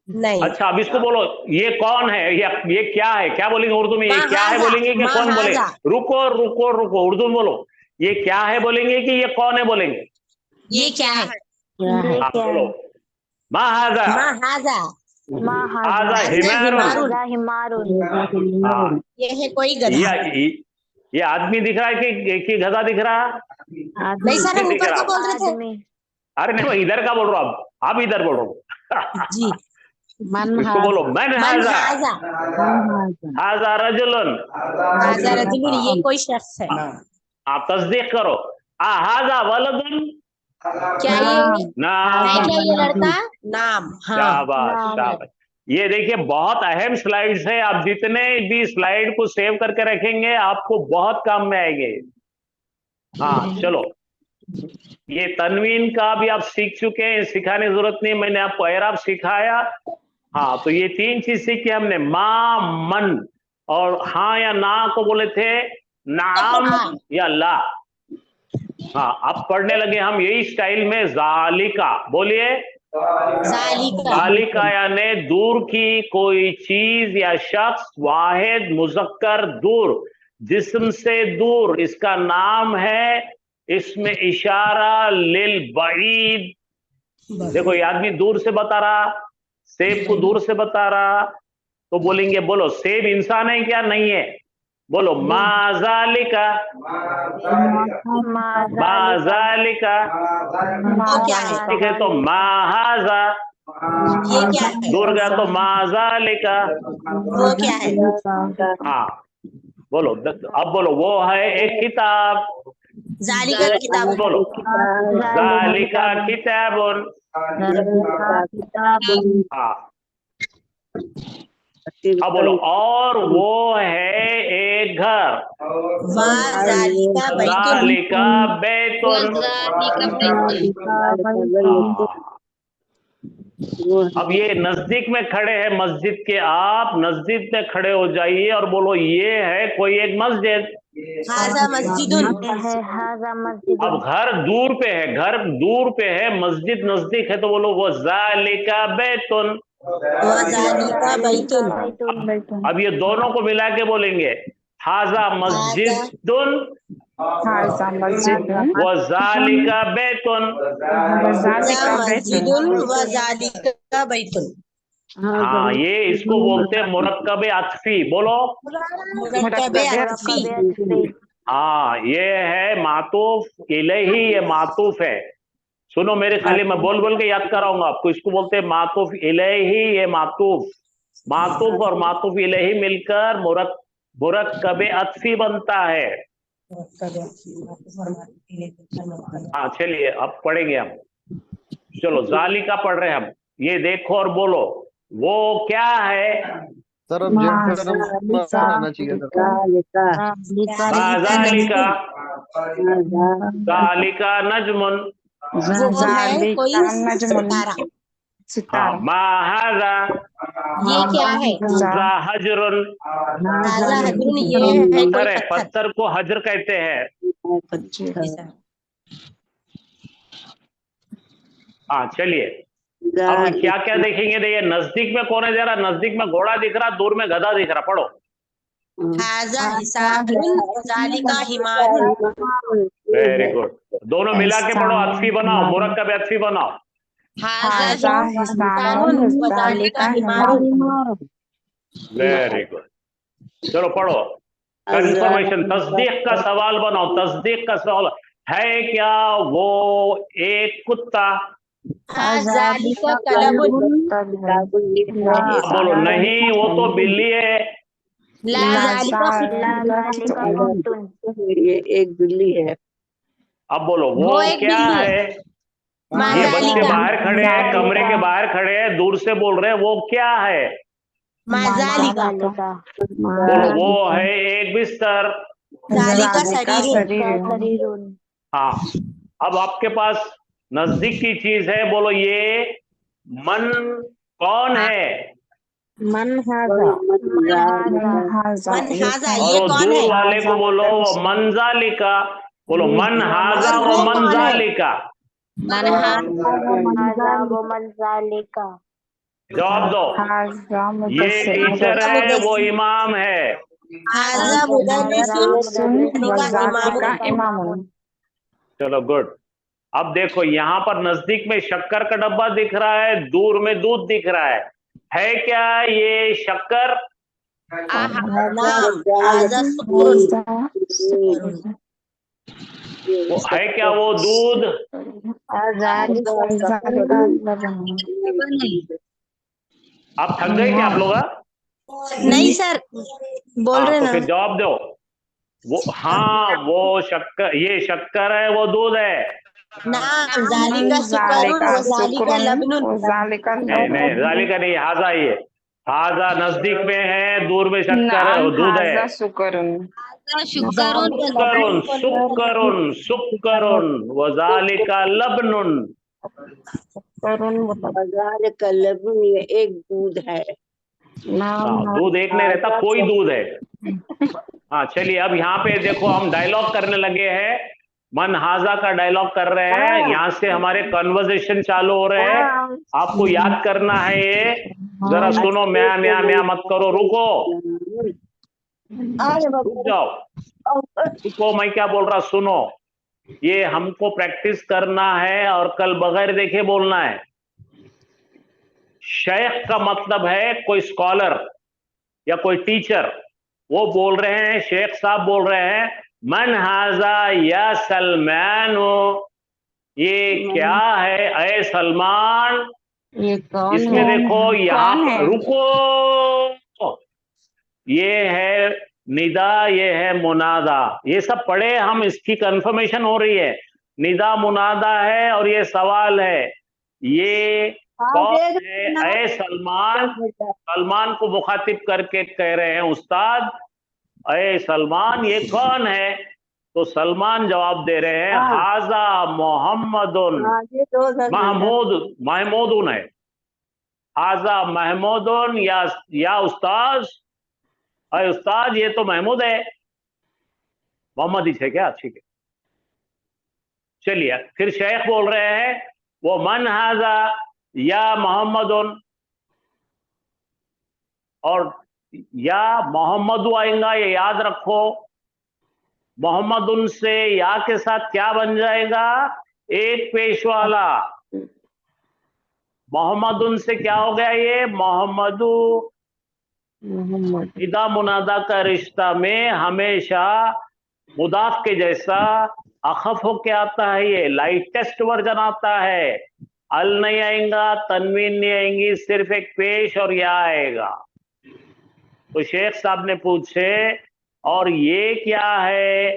नहीं। अच्छा, अब इसको बोलो, ये कौन है? ये क्या है? क्या बोलेंगे उर्दू में? ये क्या है महाजा, बोलेंगे कि कौन बोलेंगे? महाजा। रुको रुको रुको, उर्दू में बोलो। ये क्या है बोलेंगे कि ये कौन है बोलेंगे? ये क्या है? हाँ बोलो। महाजा, हाजा, हाजा हिमारुन। हिमारुन। हाँ, ये है कोई गधा। ये आदमी दिख रहा है कि गधा दिख रहा? नहीं सर, हम दिख ऊपर रहा। का बोल रहे थे। अरे नहीं, मैं इधर का बोल रहा हूँ, आप इधर बोलो। जी। इसको बोलो मन मन हाजा, हाजा, हाजा रजुलन। हाजा रजुल, ये कोई शख्स है। आप तस्दीक करो। हाजा वलदुन, क्या ये है? नाम। क्या ये लड़का? नाम, हाँ। शाबाश शाबाश। ये देखिए, बहुत अहम स्लाइड्स है। आप जितने भी स्लाइड को सेव करके रखेंगे, आपको बहुत काम में आएंगे। हाँ चलो, ये तनवीन का भी आप सीख चुके हैं, सिखाने की जरूरत नहीं, मैंने आपको एराब सिखाया। हाँ, तो ये तीन चीज सीखी हमने, माँ, मन और हाँ या ना को बोले थे नाम या ला। हाँ, अब पढ़ने लगे हम यही स्टाइल में। जालिका, बोलिए। जालिका यानी दूर की कोई चीज या शख्स, वाहिद मुजक्कर दूर, जिस्म से दूर, इसका नाम है इसमें इशारा लिल बईद। देखो ये आदमी दूर से बता रहा, सेब को दूर से बता रहा, तो बोलेंगे, बोलो सेब इंसान है क्या? नहीं है। बोलो माजालिका, माजालिका। वो क्या है? ठीक है, तो माहाजा। ये क्या है? दूर गया तो माजालिका। वो क्या है? हाँ बोलो, अब बोलो, वो है एक किताब। जालिका किताब। बोलो जालिका किताबुन। हाँ, अब बोलो, और वो है एक घर। वाह जालिका बैतुन। जालिका बैतुन। अब ये नजदीक में खड़े हैं मस्जिद के, आप नजदीक में खड़े हो जाइए और बोलो ये है कोई एक मस्जिद। हाजा मस्जिदुन। हाजा मस्जिद। अब घर दूर पे है, घर दूर पे है, मस्जिद नजदीक है, तो बोलो वो जालिका बैतुन। व जालिका बैतुन। अब ये दोनों को मिला के बोलेंगे, हाजा मस्जिदुन व जालिका बैतुन। हाजा मस्जिदुन व जालिका बैतुन। हाँ, ये इसको बोलते हैं मुरक्कब अत्फी। बोलो मुरक्कबे अत्फी। हाँ, ये है मातूफ इलैही, ये मातूफ है। सुनो मेरे, खाली मैं बोल बोल के याद कराऊंगा आपको। इसको बोलते हैं मातूफ इलैही, ये मातूफ। मातूफ और मातूफ इलैही मिलकर मुरक्कब अत्फी बनता है। हाँ चलिए, अब पढ़ेंगे हम। चलो जालिका पढ़ रहे हैं हम। ये देखो और बोलो, वो क्या है? सर अब जेंडर आना चाहिए जालिका, जालिका नजमुन। वो है कोई सितारा। हाँ, माहाजा, ये क्या है? हाजा हजरुन। हाजा हजरुन। ये है पत्थर कोई है, पत्थर। पत्थर को हजर कहते हैं। हाँ चलिए, अब क्या क्या देखेंगे? देखिए, नजदीक में कौन है जरा? नजदीक में घोड़ा दिख रहा, दूर में गधा दिख रहा। पढ़ो हाजा हिसाबुन जालिका हिमारुन। Very good. दोनों मिला के पढ़ो, अत्फी बनाओ, मुरक्कब अत्फी बनाओ। हाजा हिसाबुन व जालिका हिमारुन। Very good. चलो पढ़ो, कंफर्मेशन, तस्दीक का सवाल बनाओ। तस्दीक का सवाल है क्या वो एक कुत्ता? जालिका कलबुन। बोलो नहीं, वो तो बिल्ली है। ला जालिका ये एक बिल्ली है। अब बोलो वो वो एक क्या बिल्ली है? मा ये बच्चे जालिका। बाहर खड़े हैं, कमरे के बाहर खड़े हैं, दूर से बोल रहे हैं, वो क्या है? मा जालिका। बोलो वो है एक बिस्तर। जालिका शरीरुन। हाँ, अब आपके पास नजदीक की चीज है, बोलो ये मन कौन है? मन हाजा। और ये वो कौन दूर है? वाले को बोलो वो मंजालिका। बोलो मन हाजा और वो वो कौन है? मंजालिका। मन हाजा वो मंजालिका। जवाब दो। ये टीचर है, वो इमाम है। हाजा मुदर्रिसुन व इमामुन। चलो गुड। अब देखो, यहाँ पर नजदीक में शक्कर का डब्बा दिख रहा है, दूर में दूध दिख रहा है क्या ये शक्कर? नाम हाजा सुकुरुन। वो है क्या वो दूध? आप थक गए क्या आप लोग? नहीं सर, बोल रहे तो ना। फिर जवाब दो। वो हाँ, वो शक्कर, ये शक्कर है, वो दूध है। नाम जालिका सुकरुन व जालिका लबनुन। नहीं नहीं, जालिका नहीं, हाजा। ये हाजा नजदीक में है, दूर में शक्कर है, दूध है। शुकरुन सुक्करुन, सुक्करुन, सुक्करुन व जालिका लबनुन। ये एक दूध है। हाँ, दूध एक नहीं रहता, कोई दूध है। हाँ चलिए, अब यहाँ पे देखो, हम डायलॉग करने लगे हैं, मन हाजा का डायलॉग कर रहे हैं। यहाँ से हमारे कन्वर्सेशन चालू हो रहे हैं। आपको याद करना है ये। जरा सुनो, म्या म्या म्या मत करो, रुको, रुक जाओ, रुको, मैं क्या बोल रहा सुनो। ये हमको प्रैक्टिस करना है और कल बगैर देखे बोलना है। शेख का मतलब है कोई स्कॉलर या कोई टीचर, वो बोल रहे हैं, शेख साहब बोल रहे हैं, मन हाजा या सलमान, ये क्या है अय सलमान। ये कौन इसमें है? देखो कौन यहाँ है? रुको, ये है निदा, ये है मुनादा, ये सब पढ़े हम, इसकी कंफर्मेशन हो रही है। निदा मुनादा है और ये सवाल है, ये कौन है अय सलमान। सलमान को मुखातिब करके कह रहे हैं उस्ताद, अय सलमान ये कौन है। तो सलमान जवाब दे रहे हैं, हाजा मोहम्मदुन महमूद, महमूदुन है, हाजा महमूदुन या उस्ताद, अरे उस्ताद ये तो महमूद है। मोहम्मद ही है क्या? ठीक है, चलिए फिर शेख बोल रहे हैं, वो मन हाजा या मोहम्मदुन, और या मोहम्मद आएगा, ये याद रखो। मोहम्मदुन से या के साथ क्या बन जाएगा? एक पेश वाला। मोहम्मदुन से क्या हो गया? ये मोहम्मदू। निदा मुनादा का रिश्ता में हमेशा मुदाफ के जैसा अखफ होके आता है, ये लाइटेस्ट वर्जन आता है। अल नहीं आएगा, तनवीन नहीं आएंगी, सिर्फ एक पेश और या आएगा। तो शेख साहब ने पूछे, और ये क्या है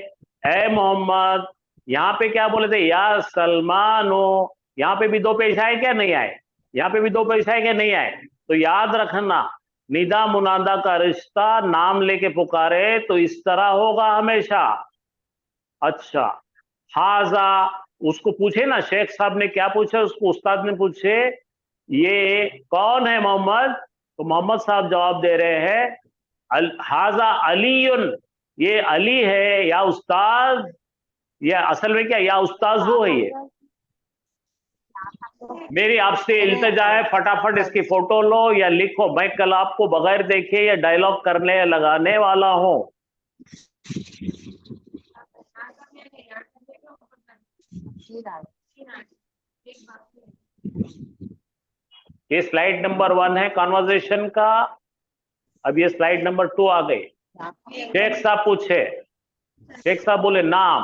ए मोहम्मद? यहाँ पे क्या बोले थे? या सलमानो। यहाँ पे भी दो पेश आए क्या? नहीं आए। यहाँ पे भी दो पेश आए क्या? नहीं आए। तो याद रखना, निदा मुनादा का रिश्ता नाम लेके पुकारे तो इस तरह होगा हमेशा। अच्छा, हाजा, उसको पूछे ना शेख साहब ने, क्या पूछा उसको? उस्ताद ने पूछे ये कौन है मोहम्मद? तो मोहम्मद साहब जवाब दे रहे हैं, हाजा अलीयुन, ये अली है या उस्ताद। ये असल में क्या या उस्ताद जो है। ये मेरी आपसे इल्तिजा है, फटाफट इसकी फोटो लो या लिखो, मैं कल आपको बगैर देखे या डायलॉग करने या लगाने वाला हूं। ये स्लाइड नंबर 1 है कॉन्वर्जेशन का। अब ये स्लाइड नंबर 2 आ गई। शेख साहब पूछे, शेख साहब बोले नाम,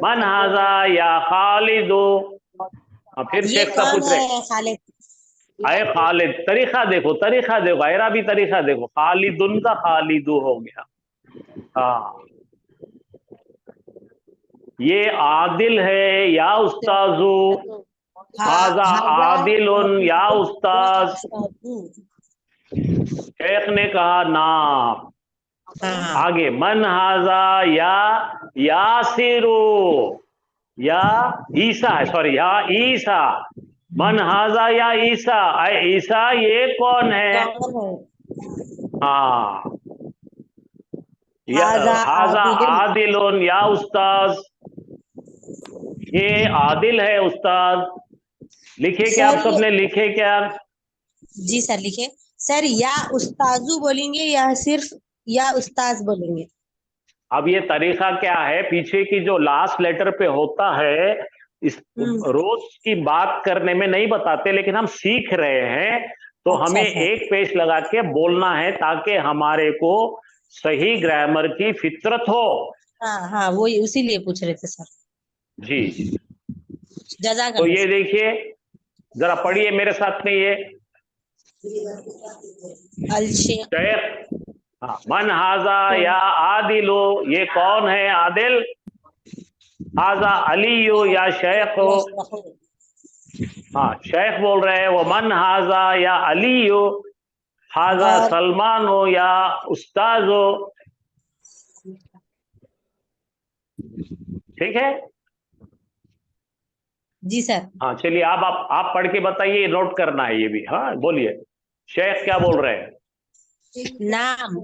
मन हाजा या खालिदो। फिर ये शेख साहब कौन पूछ रहे, है खालिद? अरे खालिद, तरीका देखो, तरीका देखो, ऐरा भी तरीका देखो, खालिदुन का खालिदू हो गया। हाँ, ये आदिल है या उस्ताजू। हाजा आदिलुन या उस्ताज। शेख ने कहा नाम। हाँ, आगे, मन हाजा या यासिरू, या ईसा है, सॉरी, या ईसा। मन हाजा या ईसा, अरे ईसा ये कौन है? कौन है? हाँ, हाजा हाजा आदिल। आदिलुन या उस्ताज, ये आदिल है उस्ताद। लिखे क्या? आप सर सबने लिखे क्या? जी सर लिखे। सर या उस्ताजू बोलेंगे या सिर्फ या उस्ताज बोलेंगे? अब ये तरीका क्या है, पीछे की जो लास्ट लेटर पे होता है, इस रोज की बात करने में नहीं बताते, लेकिन हम सीख रहे हैं, तो अच्छा, हमें अच्छा। एक पेश लगा के बोलना है ताकि हमारे को सही ग्रामर की फितरत हो। हाँ हाँ, वो उसी लिए पूछ रहे थे सर। जी, तो जज़ाकल्लाह ये देखिए, जरा पढ़िए मेरे साथ में ये अल शेख। शेख। हाँ, मन हाजा या आदिलो, ये कौन है आदिल? हाजा अलीयो या शेख हो। हाँ, शेख बोल रहे हैं, वो मन हाजा या अलीयो, हाजा सलमान हो या उस्ताज हो। ठीक है। जी सर। हाँ, चलिए आप पढ़ के बताइए, नोट करना है ये भी। हाँ बोलिए, शेख क्या बोल रहे हैं? नाम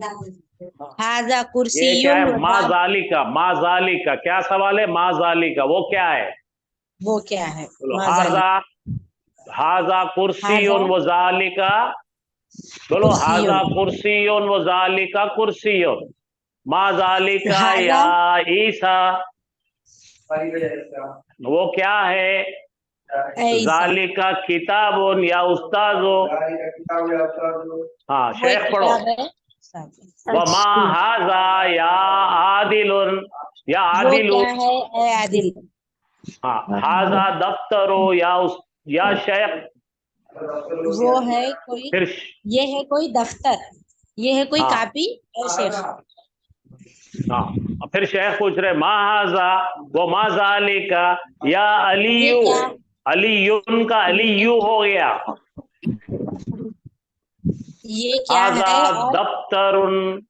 हाजा ये कुर्सियुन क्या है? व माजालिका क्या सवाल है? माजालिका वो क्या है? वो क्या है? बोलो, माजालिका। हाजा कुर्सियुन व जालिका। बोलो, हाजा कुर्सियुन व जालिका कुर्सियुन। माजालिका हाजा या ईसा। वो क्या है? ऐसा जालिका किताबुन या उस्ताजो। हाँ, वो एक शेख पढ़ो। किताब है। वमा हाजा या आदिलुन या वो आदिलु। क्या है ए आदिल? हाँ, हाजा दफ्तरो या शेख। वो है कोई, फिर ये है कोई दफ्तर, ये है कोई हाँ कापी ए शेख। हाँ, फिर शेख पूछ रहे मा हाजा वो मा जालिका या ये अलियू। क्या, अलियुन का अलियू हो गया। ये क्या हाजा है और दफ्तरुन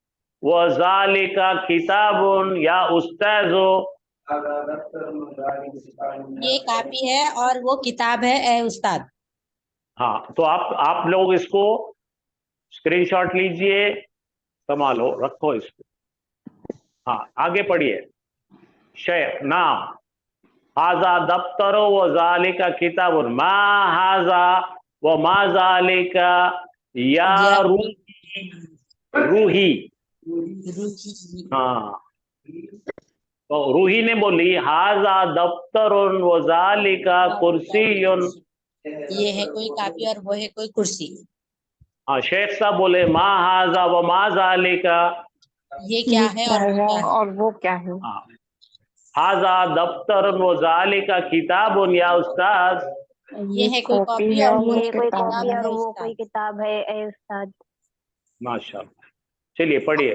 व जालिका किताबुन या उस्ताजो। ये कापी है और वो किताब है ए उस्ताद। हाँ, तो आप लोग इसको स्क्रीनशॉट लीजिए, संभालो, रखो इसको। हाँ, आगे पढ़िए। शेख नाम हाजा दफ्तरो व जालिका किताबुन मा हाजा व मा जालिका या या रूही। हाँ, तो रूही ने बोली हाजा दफ्तरुन व जालिका कुर्सियुन। ये है कोई कापी और वो है कोई कुर्सी। हाँ, शेख साहब बोले मा हाजा व मा जालिका। ये क्या है और वो क्या है? और वो क्या है? हाँ, हाजा दफ्तरुन व जालिका किताबुन या उस्ताद। ये है कोई कॉपी और वो है कोई कॉपी किताब और है वो उस्ताद। कोई किताब है ए उस्ताद। माशाअल्लाह, चलिए पढ़िए।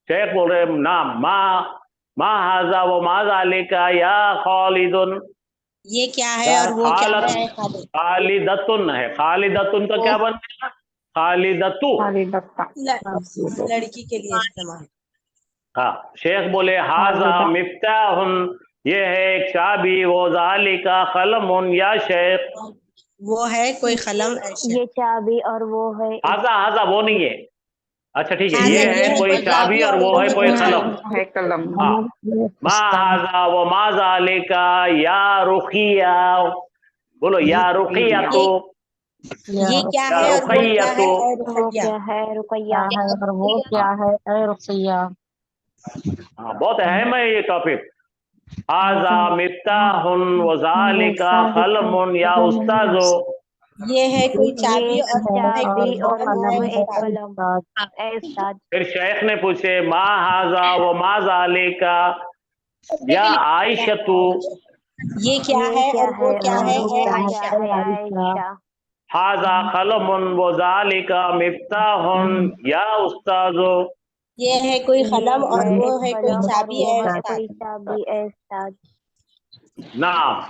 शेख बोल रहे नाम मा हाजा व मा जालिका या खालिदुन। ये क्या है और वो क्या खालत है? खालिद। खालिदतुन है। खालिदतुन का क्या बनेगा? खालिदतु। लड़की के लिए इस्तेमाल। हाँ, शेख बोले हाजा मिफ्ताहुन, ये है एक चाबी, वो जालिका कलमुन या शेख। वो है कोई कलम ऐसे। ये चाबी और वो है हाजा हाजा वो नहीं है। अच्छा ठीक है, हाजा ये है कोई कोई चाबी और वो है कोई कलम। है कलम। हाँ, मा हाजा वो मा जालिका या रुखिया। बोलो या रुखिया तो। ये क्या या है और वो रुखैया क्या तो। है? ए वो रुकैया। क्या है? रुकैया। और वो क्या है? ए रुकैया। हाँ, बहुत अहम है ये टॉपिक। हाजा मिफ्ताहुन व जालिका कलमुन या उस्ताजो। ये है कोई ये चाबी और वो है कोई चाबी और कलम वो ए है एक उस्ताद। कलम ए उस्ताद। फिर शेख ने पूछे मा हाजा व मा जालिका या आयशतु। ये क्या ये है क्या और वो है क्या और है? वो ए क्या आयशा। है? आयशा। हाजा कलमुन व जालिका मिफ्ताहुन या उस्ताजो। ये है कोई ये कलम और है वो एक है कोई कलम और चाबी वो ए है उस्ताद। कोई चाबी ए उस्ताद। नाम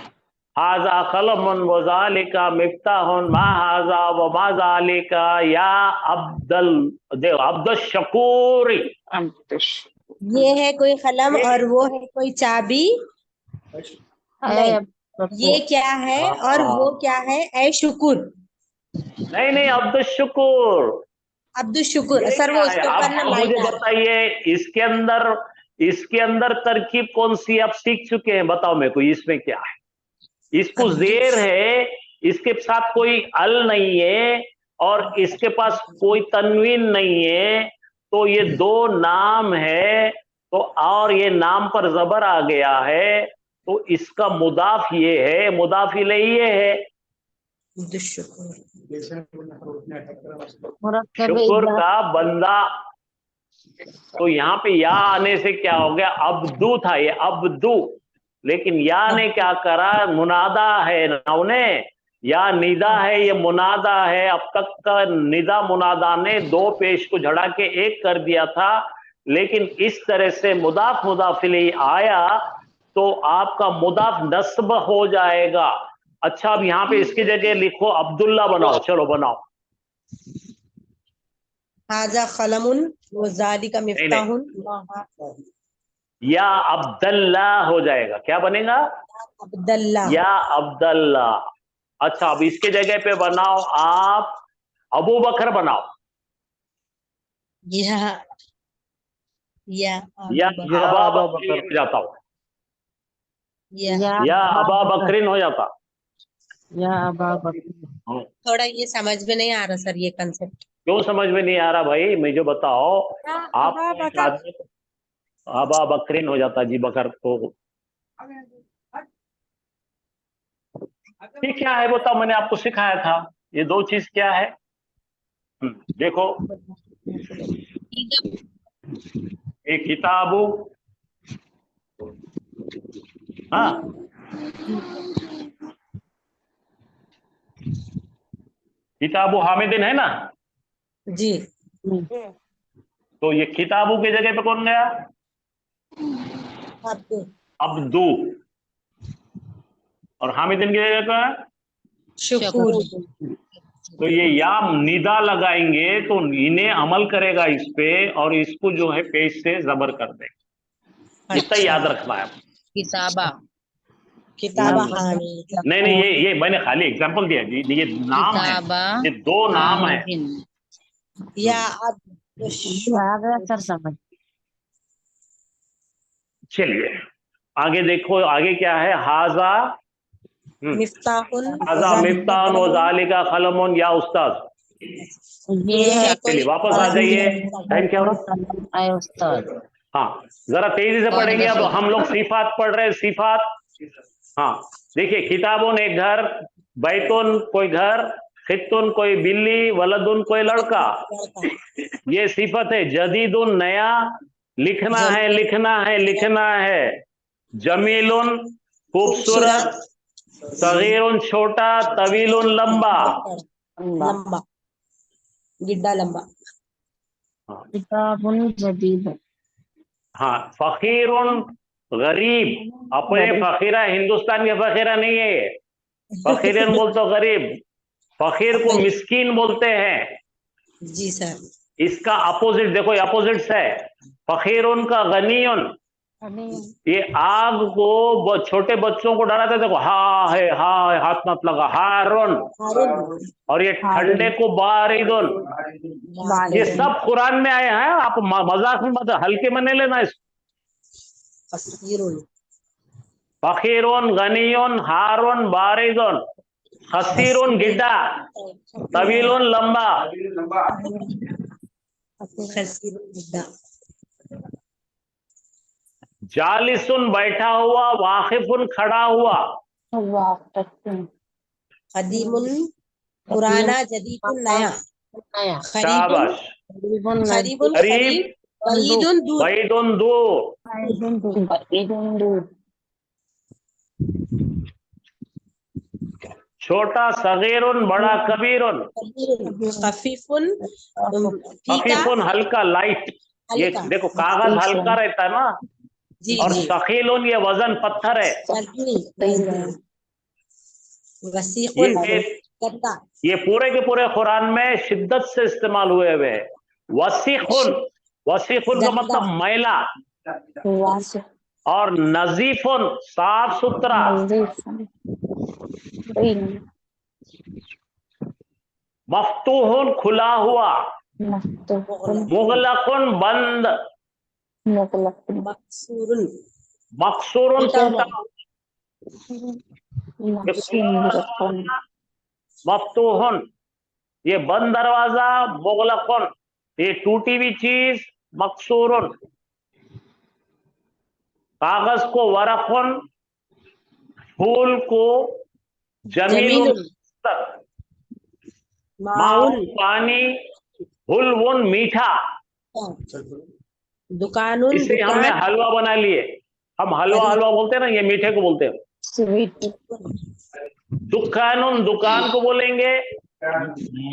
हाजा कलमुन व जालिका मिफ्ताहुन मा हाजा व मा जालिका या अब्दुल शकूरी। ये है कोई कलम और वो है कोई चाबी। नहीं, ये क्या है और वो क्या है? ए शुकुर। नहीं नहीं, अब्दुल शुकुर। अब्दुल शुकुर ये सर, क्या वो है? उसके ऊपर ना आप लाइट मुझे आ रहा है। बताइए, इसके अंदर तरकीब कौन सी आप सीख चुके हैं? बताओ मेरे को, इसमें क्या है? इसको जेर है, इसके साथ कोई अल नहीं है और इसके पास कोई तनवीन नहीं है, तो ये दो नाम है। तो और ये नाम पर जबर आ गया है, तो इसका मुदाफ ये है, मुदाफ इलैहि ये है। अब्दुल शुकुर। शुक्र का बंदा। तो यहाँ पे या आने से क्या हो गया? अब्दू था ये, अब्दू। लेकिन या ने क्या करा? मुनादा है ना उन्हें, या निदा है, ये मुनादा है। अब तक का निदा मुनादा ने दो पेश को झड़ा के एक कर दिया था, लेकिन इस तरह से मुदाफ मुदाफ इलैहि आया तो आपका मुदाफ नस्ब हो जाएगा। अच्छा, अब यहाँ पे इसकी जगह लिखो अब्दुल्ला बनाओ, चलो बनाओ। हाजा कलमुन व जालिका मिफ्ताहुन। या अब्दल्ला हो जाएगा। क्या बनेगा? अब्दुल्ला। या अब्दल्ला। अच्छा, अब इसके जगह पे बनाओ आप अबू बकर बनाओ। या या या अबा अबा बकरीन बकर। हो जाता हूँ, या या अबा बकरीन हो जाता। हाँ। थोड़ा ये समझ में नहीं आ रहा सर, ये कंसेप्ट। क्यों समझ में नहीं आ रहा भाई? मुझे बताओ। आप एक आदमी अबा बकरीन हो जाता जी, बकर को ये क्या है वो तो मैंने आपको सिखाया था। ये दो चीज क्या है? देखो, एक किताबु, हाँ, किताबु हामिदिन है ना, जी तो ये किताबु की जगह पे कौन गया? आपको अब्दू। और हामिदिन की जगह पे शुक्र तो ये या निदा लगाएंगे तो इन्हें अमल करेगा इस पे, और इसको जो है पेश से जबर कर देगा। इतना याद रखना है। किताबा किताबा हानी नहीं नहीं, ये मैंने खाली एग्जांपल दिया जी, ये नाम है, किताबा ये दो नाम है। हामिदिन। या अब आ गया सर समझ। चलिए आगे देखो, आगे क्या है? हाजा मिफ्ताहुन हाजा मिफ्तान व जालिका कलमुन या उस्ताद। ये है कोई चलिए वापस आ जाइए। टाइम क्या हो रहा? आए उस्ताद। हाँ, जरा तेजी से पढ़ेंगे। अब हम लोग सिफात पढ़ रहे हैं, सिफात। हाँ, देखिए, किताबुन एक घर, बैतुन कोई घर, खित्तुन कोई बिल्ली, वलदुन कोई लड़का। ये सिफत है। जदीदुन नया, लिखना है लिखना है लिखना है। जमीलुन खूबसूरत, सगीरुन छोटा, तवीलुन लंबा। लंबा गिड्डा लंबा किताबुन जदीद। हाँ, फकीरुन गरीब। अपने फकीरा हिंदुस्तान के फकीरा नहीं है ये। फकीरन बोल तो गरीब, फकीर को मिस्कीन बोलते हैं। जी सर इसका अपोजिट देखो, अपोजिट्स है। फकीरुन का गनीयुन, ये आग को छोटे बच्चों को डराते, देखो हा है, हाथ मत लगा, हारुन। और ये ठंडे को बारिदुन। ये सब कुरान में आए हैं, आप मजाक में मत, हल्के में नहीं लेना इसको। फकीरुन गनीयुन हारुन बारिदुन, खसीरुन गिड्डा, तवीलुन लंबा। जालिसुन बैठा हुआ, वाकिफुन खड़ा हुआ। कदीमुन पुराना, जदीदुन नया, खरीबुन शाबाश। खरीबुन करीब, खरीब, बईदुन दूर बैदुन दूर। छोटा सगीरुन, बड़ा कबीरुन। खफीफुन फीका खफीफुन हल्का, लाइट। ये हल्का। देखो, कागज हल्का रहता है ना, जी और जी सकीलुन ये वजन पत्थर है। वसीकुन ये गद्दा ये पूरे के पूरे कुरान में शिद्दत से इस्तेमाल हुए हुए हैं। वसीखुन, वसीखुन का मतलब मैला, और नजीफुन साफ सुथरा। मफ्तूहुन खुला हुआ, मुगलकुन बंद, मकसूरुन मकसूरुन टूटा टूटा, मफ्तूहुन ये बंद दरवाजा, मुगलकुन ये टूटी हुई चीज, मकसूरुन कागज को, वरकुन फूल को, जमीलुन माउन पानी, हुलवुन मीठा। दुकानुन इससे हमने दुकान हलवा बना लिए। हम हलवा हलवा बोलते हैं ना, ये मीठे को बोलते हैं। दुकानुन दुकान को बोलेंगे,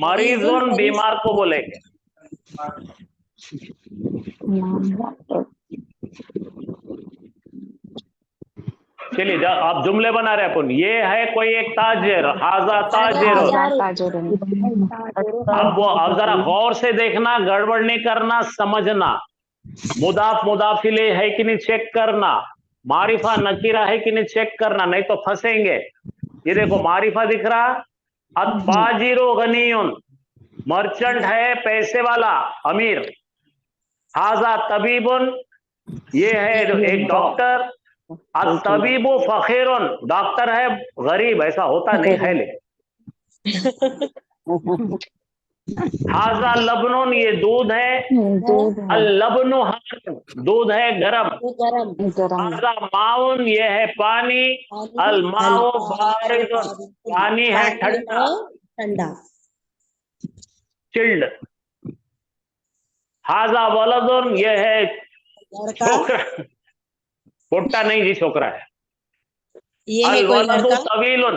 मरीजुन बीमार को बोलेंगे। चलिए आप जुमले बना रहे अपन। ये है कोई एक ताजिर, हाजा ताजिर। अब जरा गौर से देखना, गड़बड़ नहीं करना, समझना। मुदाफ मुदाफिले है कि नहीं चेक करना, मारिफा नकीरा है कि नहीं चेक करना, नहीं तो फंसेंगे। ये देखो मारिफा दिख रहा, अत्ताजिरो गनीयुन मर्चेंट है, पैसे वाला, अमीर। हाजा तबीबुन ये है एक डॉक्टर। अत्तबीबु फकीरुन डॉक्टर है गरीब, ऐसा होता नहीं है ले। हाजा लबनुन, ये दूध है। अल लबनु हार, दूध है गरम। वो गरम। हाजा माउन, ये है पानी। अल माओ बारिदुन, पानी है ठंडा, ठंडा। चिल्ड। हाजा वलदुन, ये है लड़का, छोकरा, पोटा नहीं जी, छोकरा है। ये है अल कोई वलदु लड़का, तवीलुन,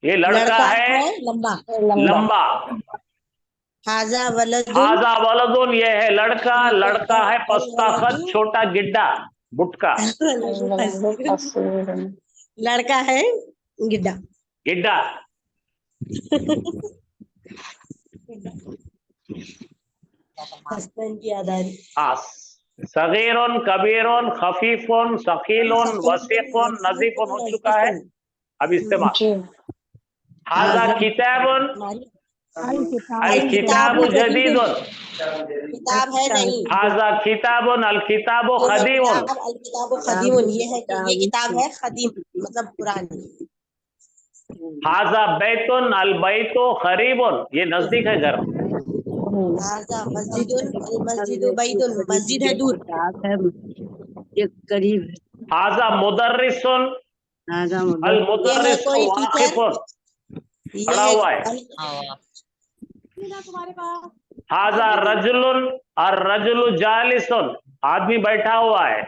ये लड़का लड़का है है लंबा। लंबा। हाजा वलदुन, हाजा वलदुन, ये है लड़का, लड़का है पस्ताखत, छोटा गिड्डा, बुटका, लड़का है गिड्डा। गिड्डा। हस्बैंड की आदारी। हाँ, सगीरुन, कबीरुन, खफीफुन, सकीलुन, वसीकुन, नजीफुन हो चुका है अब इस्तेमाल। हाजा किताबुन, अल किताबु जदीदुन, किताब है नहीं। हाजा किताबुन, अल किताबु खदीमुन, अल किताब खदीमुन, ये किताब है खदीम, मतलब पुरानी। हाजा बैतुन, अल बैतु खरीबुन, ये नजदीक है घर। हाजा मस्जिदुन, अल मस्जिदु बैतुन, मस्जिद है दूर। ये करीब है। हाजा मुदर्रिसुन, अल मुदर्रिसु कोई टीचर, वाकिफुन, ये खड़ा हुआ है। हाजा रजुलुन, और रजुलु जालिसुन, आदमी बैठा हुआ है।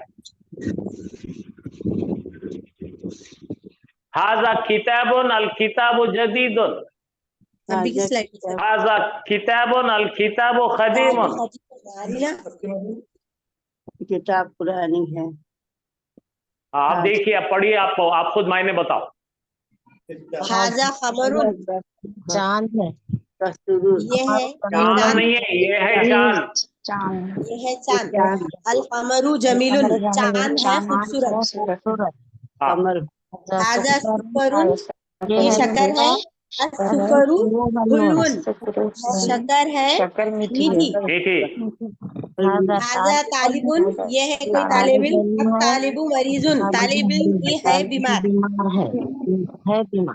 हाजा किताबुन, अल किताबु जदीदुन, अभी की स्लाइड। हाजा किताबुन, अल किताबु खदीमुन, किताब पुरानी है। आप देखिए, आप पढ़िए, आप खुद मायने बताओ। हाजा खमरुन, चांद है। ये है चांद चांद, नहीं है, ये है चांद। ये है चांद। अल कमरु जमीलुन, चांद है खूबसूरत। हाँ, हाजा सुकरुन, ये शक्कर है। सुकरु हुलवुन, शक्कर है मीठी। मीठी। हाजा तालिबुन, ये है कोई तालिब इल्म। अब तालिबु मरीजुन, तालिब इल्म ये है बीमार। हाँ, चलो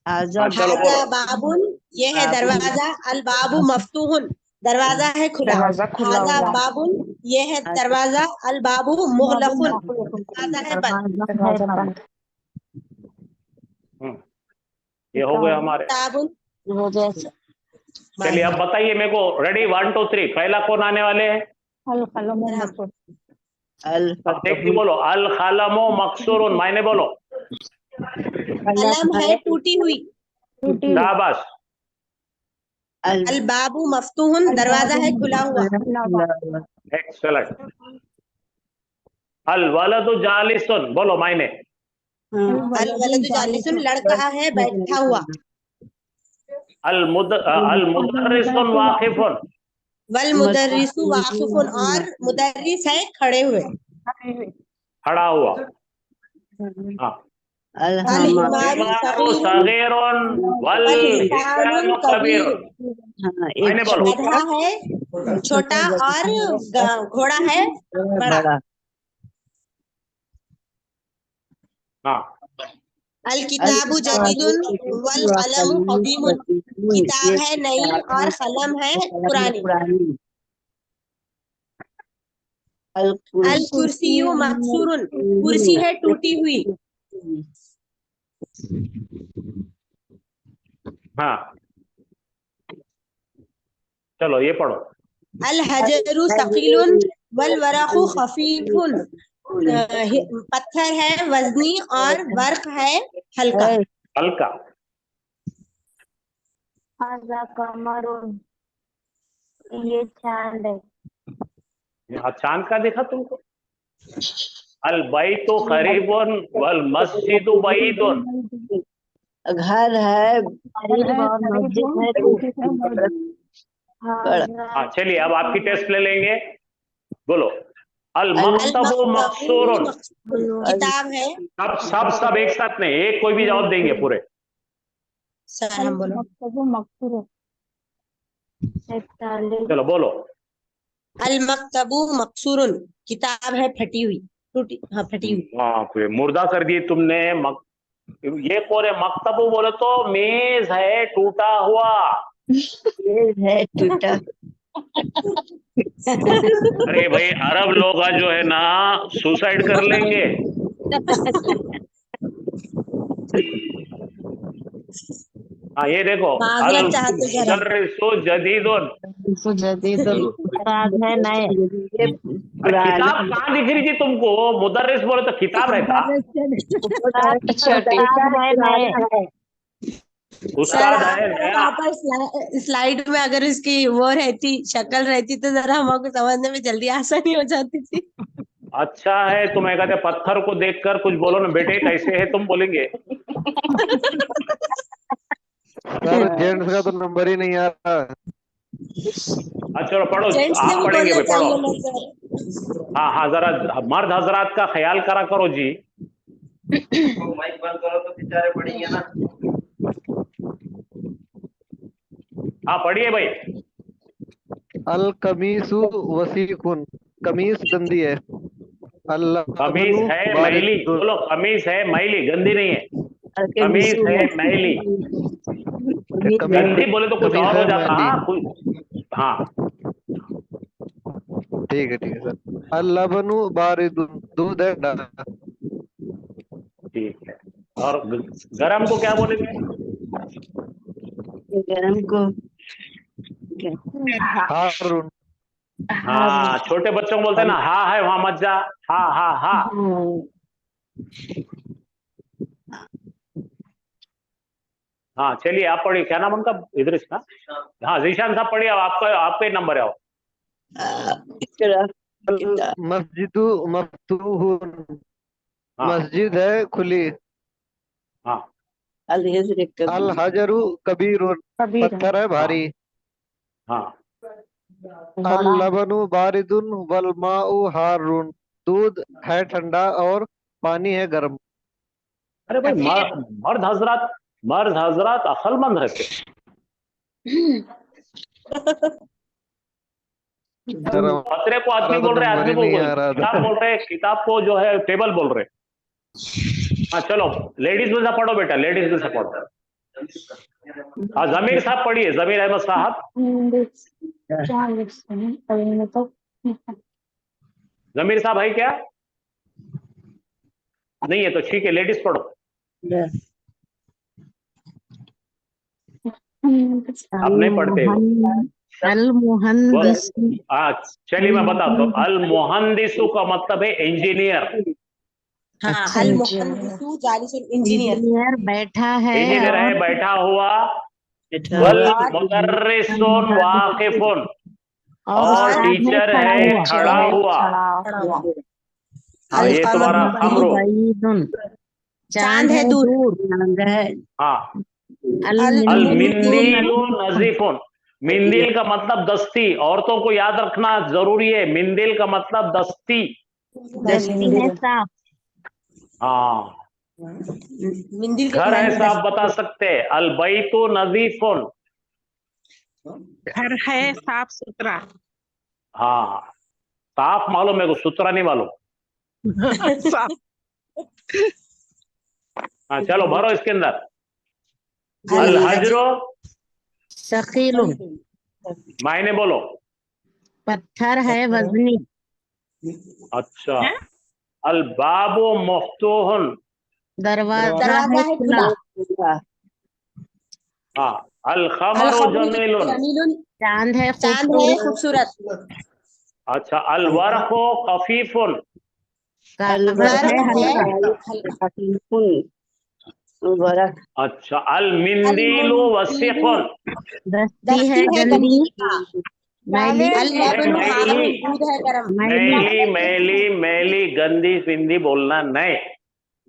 हाजा बोलो। बाबुन, ये है दरवाजा। अल बाबू मफ्तूहुन, दरवाजा है खुला। हाजा बाबुन, ये है दरवाजा। अल बाबू मुगलकुन, दरवाजा है बंद। ये हो गए हमारे। किताबुन, चलिए अब बताइए मेरे को, रेडी 1 2 3, पहला कौन आने वाले हैं? अब देखिए, बोलो। अल खलमो मकसूरुन, मायने बोलो। कलम है टूटी हुई। शाबाश। अल बाबू मफ्तूहुन, दरवाजा है खुला हुआ। एक्सलेंट। अल वलदु जालिसुन, बोलो मायने। अल वलदु जालिसुन, लड़का है बैठा हुआ। अल मुदर्रिसुन वाकिफुन, वल मुदर्रिसु वाकिफुन, और मुदर्रिस है खड़े हुए। खड़ा हुआ। हाँ। अल हिमारू हिमारु सगीरुन, सगीरुन, वल वल हिसानु हिसानुन कबीरुन, मायने बोलो। गधा है छोटा और घोड़ा है बड़ा। हाँ, अल किताबु जदीदुन, वल कलमु कदीमुन, किताब है नई और कलम है पुरानी। अल कुर्सियु मकसूरुन, कुर्सी है टूटी हुई। हाँ, चलो ये पढ़ो। अल हजरु सकीलुन, वल वरखु खफीफुन, पत्थर है वजनी और वर्क है हल्का। हल्का। हाजा कमरुन, ये चांद है। यहाँ चांद का देखा तुमको? अल बैतु करीबुन, वल मस्जिदु बईदुन, घर है और मस्जिद है दूर। हाँ, चलिए अब आपकी टेस्ट ले लेंगे। बोलो। अल मकतबु मकसूरुन, किताब है। सब एक साथ नहीं, एक कोई भी जवाब देंगे पूरे। सर हम बोलो। चलो बोलो। अल मकतबु मकसूरुन, किताब है फटी हुई, टूटी, हाँ फटी हुई। बाप रे, मुर्दा कर दिए तुमने। ये कोरे मकतबु बोले तो मेज है टूटा हुआ। ये है टूटा। अरे भाई अरब लोग आज जो है ना सुसाइड कर लेंगे। हाँ ये देखो, अल माजरत चाहते जरा। मुदर्रिसु जदीदुन। किताब है नए। ये अरे किताब कहाँ दिख रही थी तुमको? मुदर्रिस बोले तो किताब रहता। किताब है नए। सर उस्ताद है आपको नया। वहाँ पर स्लाइड में अगर इसकी वो रहती, शक्ल रहती तो जरा हमको समझने में जल्दी आसानी हो जाती थी। अच्छा है तुम्हें कहते पत्थर को देखकर कुछ बोलो ना बेटे कैसे है तुम बोलेंगे। सर जेंट्स का तो नंबर ही नहीं आ रहा। अच्छा चलो पढ़ो, जेंट्स ने आप भी पढ़ेंगे बोलना भाई पढ़ो। चाहिए ना सर। हाँ हाँ जरा मर्द हजरात का ख्याल करा करो जी। माइक बंद करो तो बेचारे पढ़ेंगे ना। हाँ पढ़िए भाई। अल कमीसु वसीकुन, कमीज गंदी है। कमीज अल्लाबनु है मैली, बारिदुन, बोलो कमीज है मैली, गंदी नहीं है। कमीज है मैली। गंदी बोले तो कुछ कमीज और है हो जाता। मैली। हाँ कुछ। हाँ ठीक है सर। अल्लाबनु बारिदुन, दूध है ठंडा। ठीक है। और गरम को क्या बोलेंगे? गरम को हारून, हाँ छोटे बच्चों को बोलते हैं ना, हाँ है वहां मत जा। हाँ हाँ हाँ। हाँ चलिए आप पढ़िए, क्या नाम उनका? इदरिस ना? हाँ जीशान साहब पढ़िए, अब आपका आपका नंबर है आओ। मस्जिदु मफ्तूहुन, हाँ मस्जिद है खुली। हाँ अल हजरु कबीरुन, पत्थर है भारी। हाँ। अल लबनु बारिदुन वल माउ हारून, दूध है ठंडा और पानी है गर्म। अरे भाई मर्द हजरात अक्लमंद रहते। पत्रे को आदमी बोल रहे, आदमी को किताब बोल रहे, किताब को जो है टेबल बोल रहे। हाँ चलो लेडीज में से पढ़ो बेटा, लेडीज में से पढ़ो। हाँ जमीर साहब पढ़िए, जमीर अहमद साहब। जमीर साहब है क्या? नहीं है तो ठीक है, लेडीज पढ़ो। आप नहीं पढ़ते हो। चलिए मैं बताता हूँ। अल मुहंदिसु का मतलब है इंजीनियर। हाँ अल मुहंदिसु जालिसुल इंजीनियर। बैठा है, इंजीनियर है बैठा हुआ। वल मुदर्रिसुन वाकिफुन, और टीचर है खड़ा हुआ। हाँ ये तुम्हारा अमरो। चांद है दूर। हाँ अल मिंदीलु नजीफुन, मिंदिल का मतलब दस्ती, औरतों को याद रखना जरूरी है। मिंदिल का मतलब दस्ती। हाँ मिंदिल के घर है मायने साफ बता सकते हैं। अल बैतु नजीफुन, घर है साफ सुथरा। हाँ साफ मालूम है को, सुथरा नहीं मालूम। हाँ चलो भरो इसके अंदर। अल हजरो शकीलुन, मायने बोलो। पत्थर है वजनी। अच्छा। अल बाबु मफ्तूहुन, दरवाजा है खुला। हाँ। अल खमरु जमीलुन, चांद है खूबसूरत। अच्छा। अल वरखु खफीफुन, अच्छा। अल मिंदीलु वसीकुन, दस्ती है गंदी। मैली मैली मैली मैली गंदी सिंधी बोलना नहीं।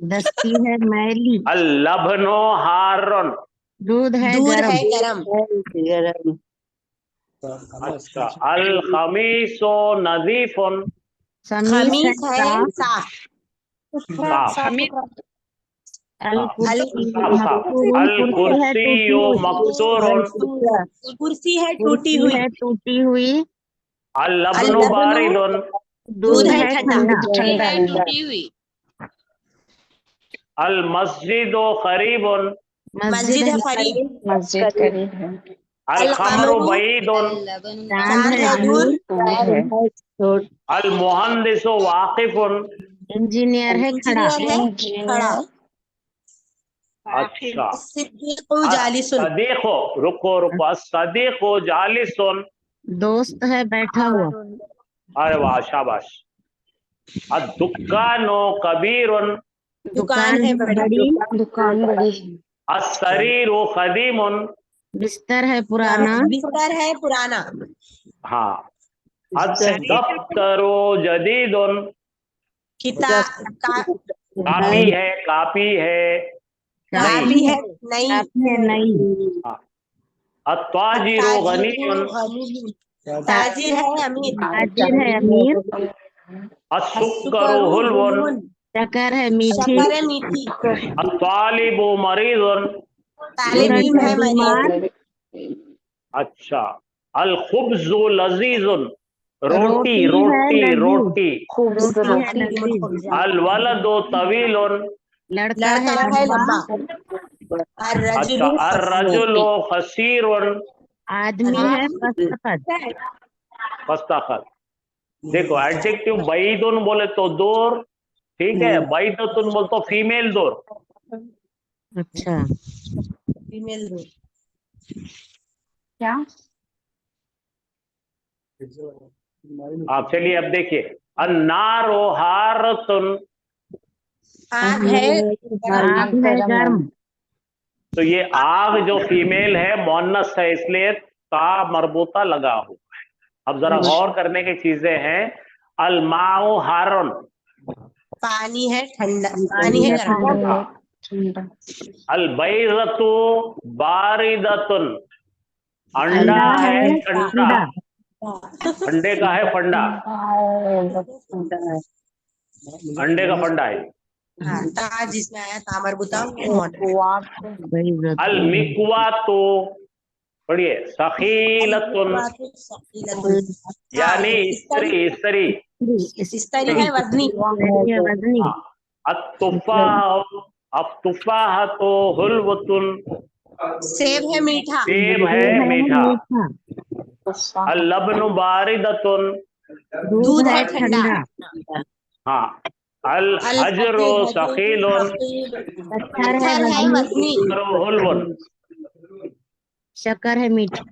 दस्ती है मैली। अल लबनो हारुन, दूध है गरम। अच्छा। अल खमीसो नजीफुन, खमीस है साफ। अल कुर्सियो मकसूरुन, कुर्सी है टूटी हुई। अल लबनु बारिदुन, दूध है ठंडा। टूटी हुई। अल मस्जिदो करीबुन, मस्जिद है करीब। अल खमरु अलकमरु बईदुन, चांद है दूर, अल मुहंदिसु वाकिफुन, इंजीनियर है खड़ा। इंजीनियर है खड़ा, अच्छा। सिद्दीकु जालिसुन, सदीको, रुको रुको, सदीको जालिसुन, दोस्त है बैठा हुआ। अरे वाह शाबाश। दुकानो कबीरुन, दुकान है बड़ी, दुकान बड़ी, अस्सरीरु कदीमुन, बिस्तर है पुराना। बिस्तर है पुराना, हाँ। दफ्तरो जदीदुन, किताब कापी है, कापी है नई। काफी है नई, काफी है नई। अत्ताजिरु गनीयुन, ताजिर है अमीर, ताजिर है अमीर। अस्सुक्करु हुल्वुन, शक्कर है मीठी। शक्कर है मीठी, अत्तालिबु मरीजुन, तालिब इल्म है मरीज, अच्छा। अल खुब्जु लजीजुन, रोटी रोटी है रोटी लजीज। रोटी। रोटी है लजीज। अल वलदु तवीलुन, लड़का है लड़का है लंबा। लंबा, अच्छा। अर रजुलु खसीरुन, आदमी है पस्त। फस्तखर। देखो एडजेक्टिव बैदुन बोले तो दूर, ठीक है। बैदतुन बोले तो फीमेल दूर। अच्छा, फीमेल दूर, क्या? आप चलिए अब देखिए, अन्नारो हारतुन, आग है आग है गर्म। तो ये आग जो फीमेल है मोन्नस है, इसलिए ता मरबूता लगा हुआ है। अब जरा गौर करने की चीजें हैं। अलमाउ हारुन, पानी है ठंडा, पानी है गर्म, अलबैजतु बारिदतुन, अंडा अंडा है है ठंडा। ठंडा। अंडे का है फंडा, अंडे का फंडा है। हाँ, ता जिसमें आया तामर बुता अल मिकवातो, पढ़िए, सखीलतुन, यानी स्त्री स्त्री। इस्तरी है वजनी, वजनी। अतुफाहतो हुल्वतुन, सेब है मीठा, सेब है मीठा। मीठा। अल लबनु बारिदतुन, दूध है ठंडा। हाँ। अल हजरो सखीलुन, पत्थर है वजनी, हुल्वन। शक्कर है मीठी।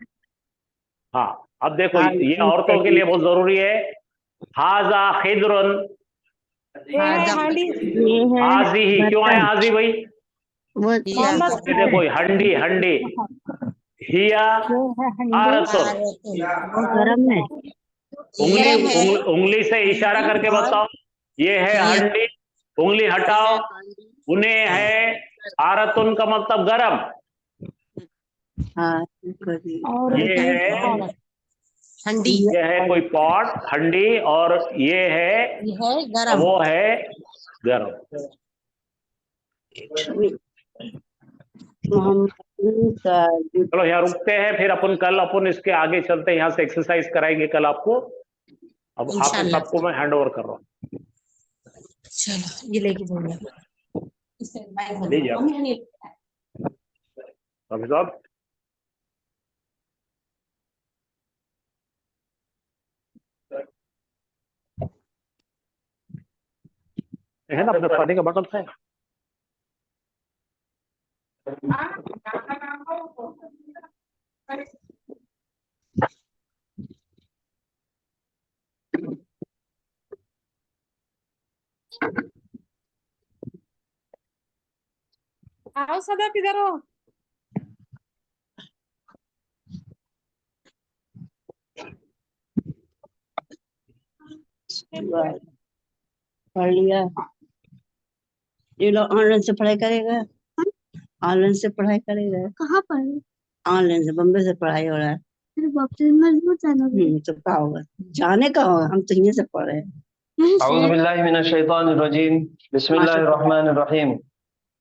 हाँ। अब देखो ये औरतों के लिए बहुत जरूरी है। हाजा खिद्रुन, ये है हाजी ही, क्यों है बर्तन। हाजी भाई? वो ये देखो हंडी हंडी, हिया आरतुन। गरम है। उंगली उंगली से इशारा करके बताओ, ये है हंडी, उंगली हटाओ। उन्हें है आरतुन का मतलब गरम। ये है ठंडी, ये है कोई पॉट हंडी, और ये है गरम, वो है गरम। चलो यहाँ रुकते हैं, फिर अपन इसके आगे चलते हैं। यहाँ से एक्सरसाइज कराएंगे कल आपको। अब आप इंशाल्लाह। सबको मैं हैंड ओवर कर रहा हूँ। चलो ये लेके बोलना लीजिए आप। अभी साहब है ना, अपने पानी का बटन है। आओ सदा किधर हो? पढ़ लिया। ये लोग ऑनलाइन से पढ़ाई करेगा, ऑनलाइन से पढ़ाई करेगा। कहाँ पर? ऑनलाइन से, बम्बई से पढ़ाई हो रहा है। तेरे बाप से मजबूत जाना। तो क्या होगा, जाने का होगा, हम तो यहीं से पढ़ रहे हैं। औज़ु बिल्लाहि मिनश शैतानिर रजीम, बिस्मिल्लाहिर रहमानिर रहीम।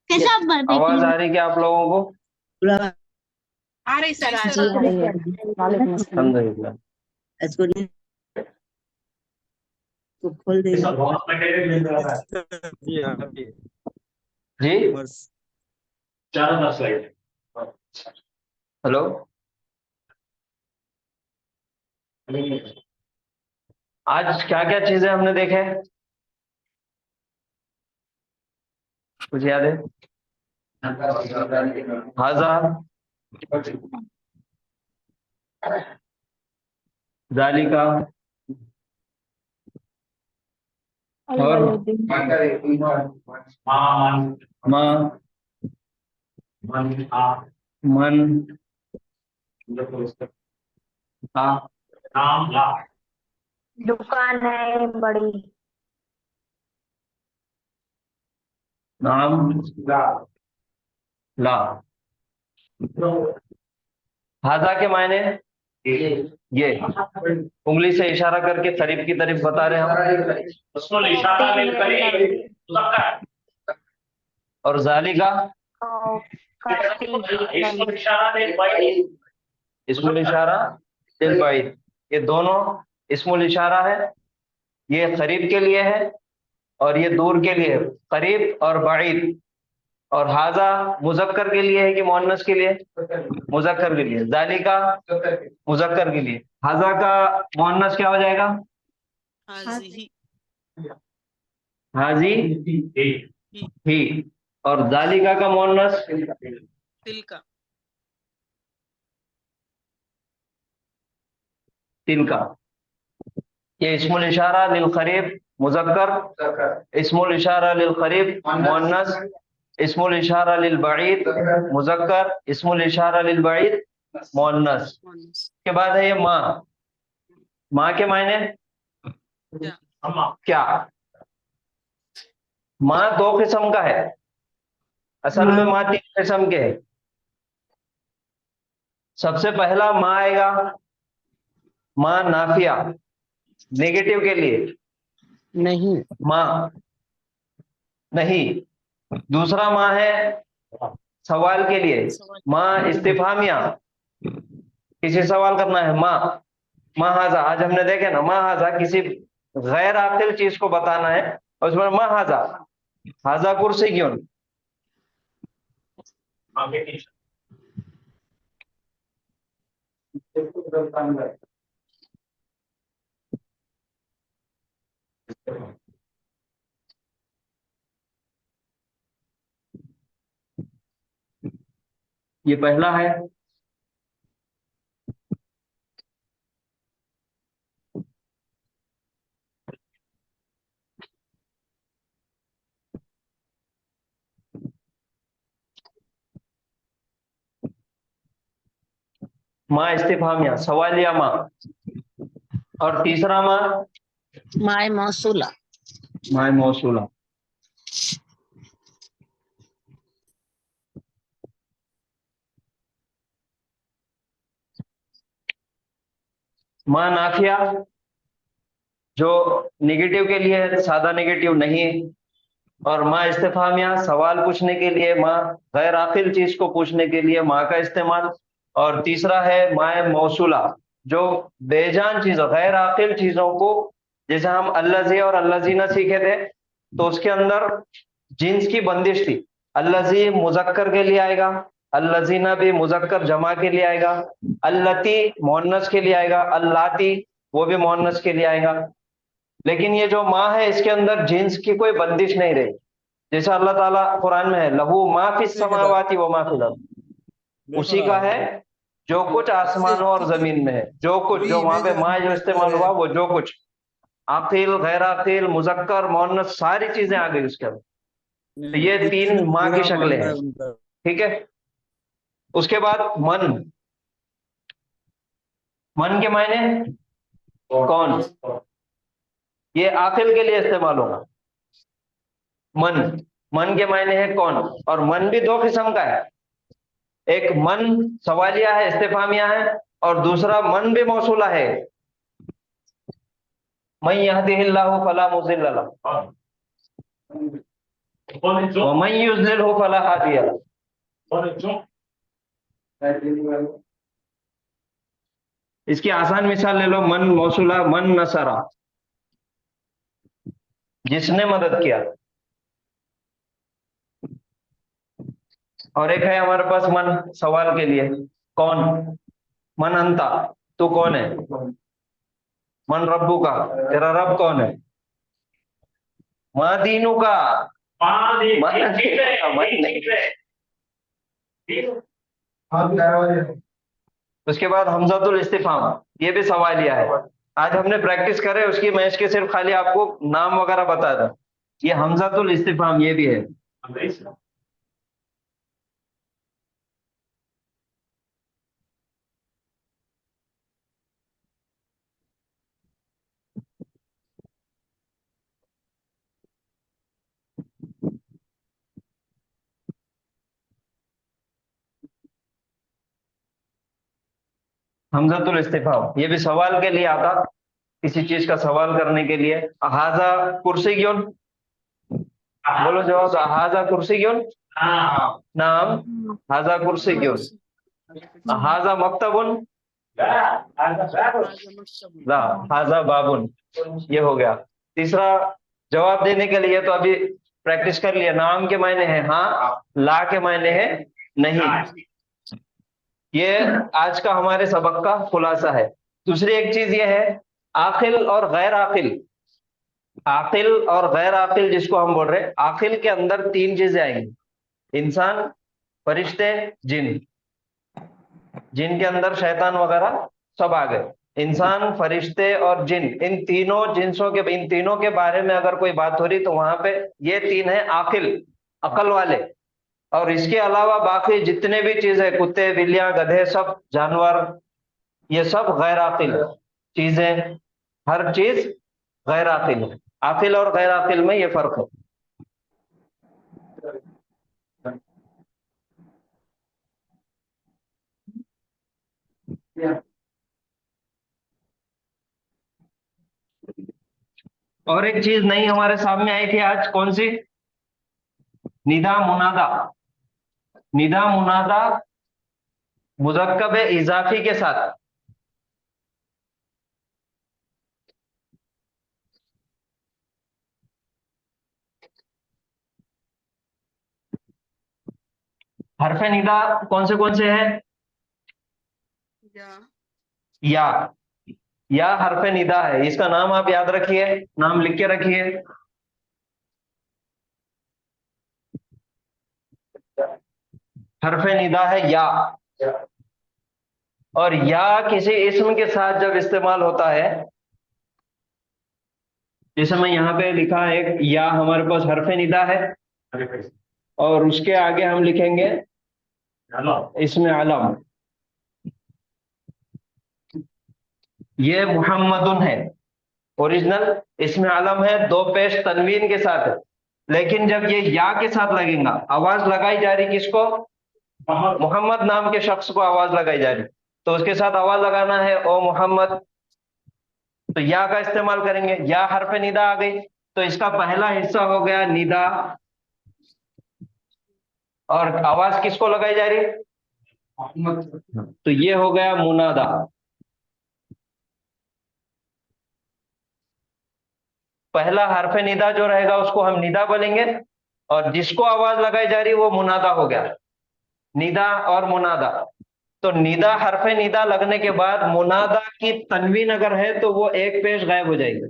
कैसा आवाज आ रही है क्या आप लोगों को? आ रही सर, अल्हम्दुलिल्लाह। इसको नहीं, तो खोल दे। जी हेलो, आज क्या क्या चीजें हमने देखे, कुछ याद है? हाजा, जालिका और माँ, मन, दुकान है बड़ी। नाम, ला। हाजा के मायने ये उंगली से इशारा करके करीब की तरफ बता रहे हैं हम। और जालिका इस्मुल इशारा दिल बाइद, ये दोनों इस्मुल इशारा है। ये करीब के लिए है और ये दूर के लिए है, करीब और बाइद। और हाजा मुजक्कर के लिए है कि मुअन्नस के लिए? मुजक्कर के लिए। जालिका मुजक्कर के लिए। हाजा का मुअन्नस क्या हो जाएगा? हाजी ही। और जालिका का मुअन्नस तिलका। ये इस्मुल इशारा लिल करीब मुजक्कर, इस्मुल इशारा लिल करीब मुअन्नस, इस्मुल इशारा लिल बईद मुजक्कर, इस्मुल इशारा लिल बईद मुअन्नस। के बाद है ये माँ। माँ के मायने क्या? माँ दो किस्म का है, असल में माँ तीन किस्म के है। सबसे पहला माँ आएगा माँ नाफिया, नेगेटिव के लिए नहीं, माँ नहीं। दूसरा माँ है सवाल के लिए, माँ इस्तिफामिया, किसी सवाल करना है। माँ हाजा, आज हमने देखे ना, माँ हाजा किसी गैर आकिल चीज को बताना है और उसमें माँ हाजा, हाजा कुर्सी क्यों। ये पहला है। माँ इस्तिफामिया, सवालिया माँ। और तीसरा माँ माय मौसूला। माय मौसूला। माँ नाफिया जो नेगेटिव के लिए है, सादा नेगेटिव नहीं है। और माँ इस्तिफामिया सवाल पूछने के लिए, माँ गैर आकिल चीज को पूछने के लिए माँ का इस्तेमाल। और तीसरा है माए मौसूला जो बेजान चीजों, गैर आकिल चीजों को, जैसे हम अल्लाजी और अल्लाजीना सीखे थे तो उसके अंदर जिन्स की बंदिश थी। अल्लाजी मुजक्कर के लिए आएगा, अल्लाजीना भी मुजक्कर जमा के लिए आएगा, अल्लती मुअन्नस के लिए आएगा, अल्लाती वो भी मुअन्नस के लिए आएगा। लेकिन ये जो माँ है इसके अंदर जिन्स की कोई बंदिश नहीं रही। जैसा अल्लाह ताला कुरान में है, लहू मा फिस समावाति व मा फिल अर्द, उसी का है जो कुछ आसमानों और जमीन में है। जो कुछ, जो वहां पे माँ जो इस्तेमाल हुआ वो जो कुछ, आकिल गैर आकिल मुजक्कर मुअन्नस सारी चीजें आ गई उसके अंदर। तो ये तीन माँ की शक्लें हैं, ठीक है। उसके बाद मन। मन के मायने कौन, ये आकिल के लिए इस्तेमाल होगा। मन के मायने है कौन। और मन भी दो किस्म का है, एक मन सवालिया है, इस्तिफामिया है, और दूसरा मन भी मौसूला है। मन यहदिहिल्लाहु फला मुज़िल्ल लहु व मन युज़्लिल्हु फला हादिय लहु। इसकी आसान मिसाल ले लो, मन मौसूला, मन नसरा, जिसने मदद किया। और एक है हमारे पास मन सवाल के लिए, कौन। मन अंता, तू कौन है। मन रब्बू का, तेरा रब कौन है? मा दीनू का, उसके बाद हमजातुल इस्तिफाम, ये भी सवालिया है। आज हमने प्रैक्टिस करे उसकी, मैं इसके सिर्फ खाली आपको नाम वगैरह बता दूं। ये हमजातुल इस्तिफाम ये भी है। हमजातुल इस्तिफाम ये भी सवाल के लिए आता, किसी चीज का सवाल करने के लिए। हाजा कुर्सी क्यों, बोलो जवाब। हाजा कुर्सी क्यों, नाम। हाजा कुर्सी क्यों। हाजा मक्तबुन, ला। हाजा बाबुन, ये हो गया। तीसरा जवाब देने के लिए तो अभी प्रैक्टिस कर लिया। नाम के मायने है हाँ, ला के मायने है नहीं। ये आज का हमारे सबक का खुलासा है। दूसरी एक चीज ये है, आकिल और गैर आकिल। आकिल और गैर आकिल जिसको हम बोल रहे हैं, आकिल के अंदर तीन चीजें आएंगी, इंसान, फरिश्ते, जिन। जिन के अंदर शैतान वगैरह सब आ गए। इंसान, फरिश्ते और जिन, इन तीनों के बारे में अगर कोई बात हो रही तो वहां पे ये तीन है आकिल, अकल वाले। और इसके अलावा बाकी जितने भी चीजें, कुत्ते, बिल्लियां, गधे, सब जानवर, ये सब गैर आकिल चीजें। हर चीज गैर आकिल है। आकिल और गैर आकिल में ये फर्क है। और एक चीज नई हमारे सामने आई थी आज, कौन सी? निदा मुनादा। निदा मुनादा मुज़क्कब इजाफी के साथ। हरफे निदा कौन से हैं? या। या हरफे निदा है, इसका नाम आप याद रखिए, नाम लिख के रखिए। हरफे निदा है या। और या किसी इस्म के साथ जब इस्तेमाल होता है, जैसे मैं यहाँ पे लिखा है एक या, हमारे पास हरफे निदा है और उसके आगे हम लिखेंगे इसमें अलम। ये मुहम्मदुन है, ओरिजिनल इसमें अलम है, दो पेश तनवीन के साथ है। लेकिन जब ये या के साथ लगेगा, आवाज लगाई जा रही किसको? मोहम्मद नाम के शख्स को आवाज लगाई जा रही, तो उसके साथ आवाज लगाना है ओ मोहम्मद, तो या का इस्तेमाल करेंगे। या हरफ निदा आ गई, तो इसका पहला हिस्सा हो गया निदा, और आवाज किसको लगाई जा रही? तो ये हो गया मुनादा। पहला हरफ निदा जो रहेगा उसको हम निदा बोलेंगे, और जिसको आवाज लगाई जा रही वो मुनादा हो गया। निदा और मुनादा। तो निदा, हरफ निदा लगने के बाद मुनादा की तनवीन अगर है तो वो एक पेश गायब हो जाएगी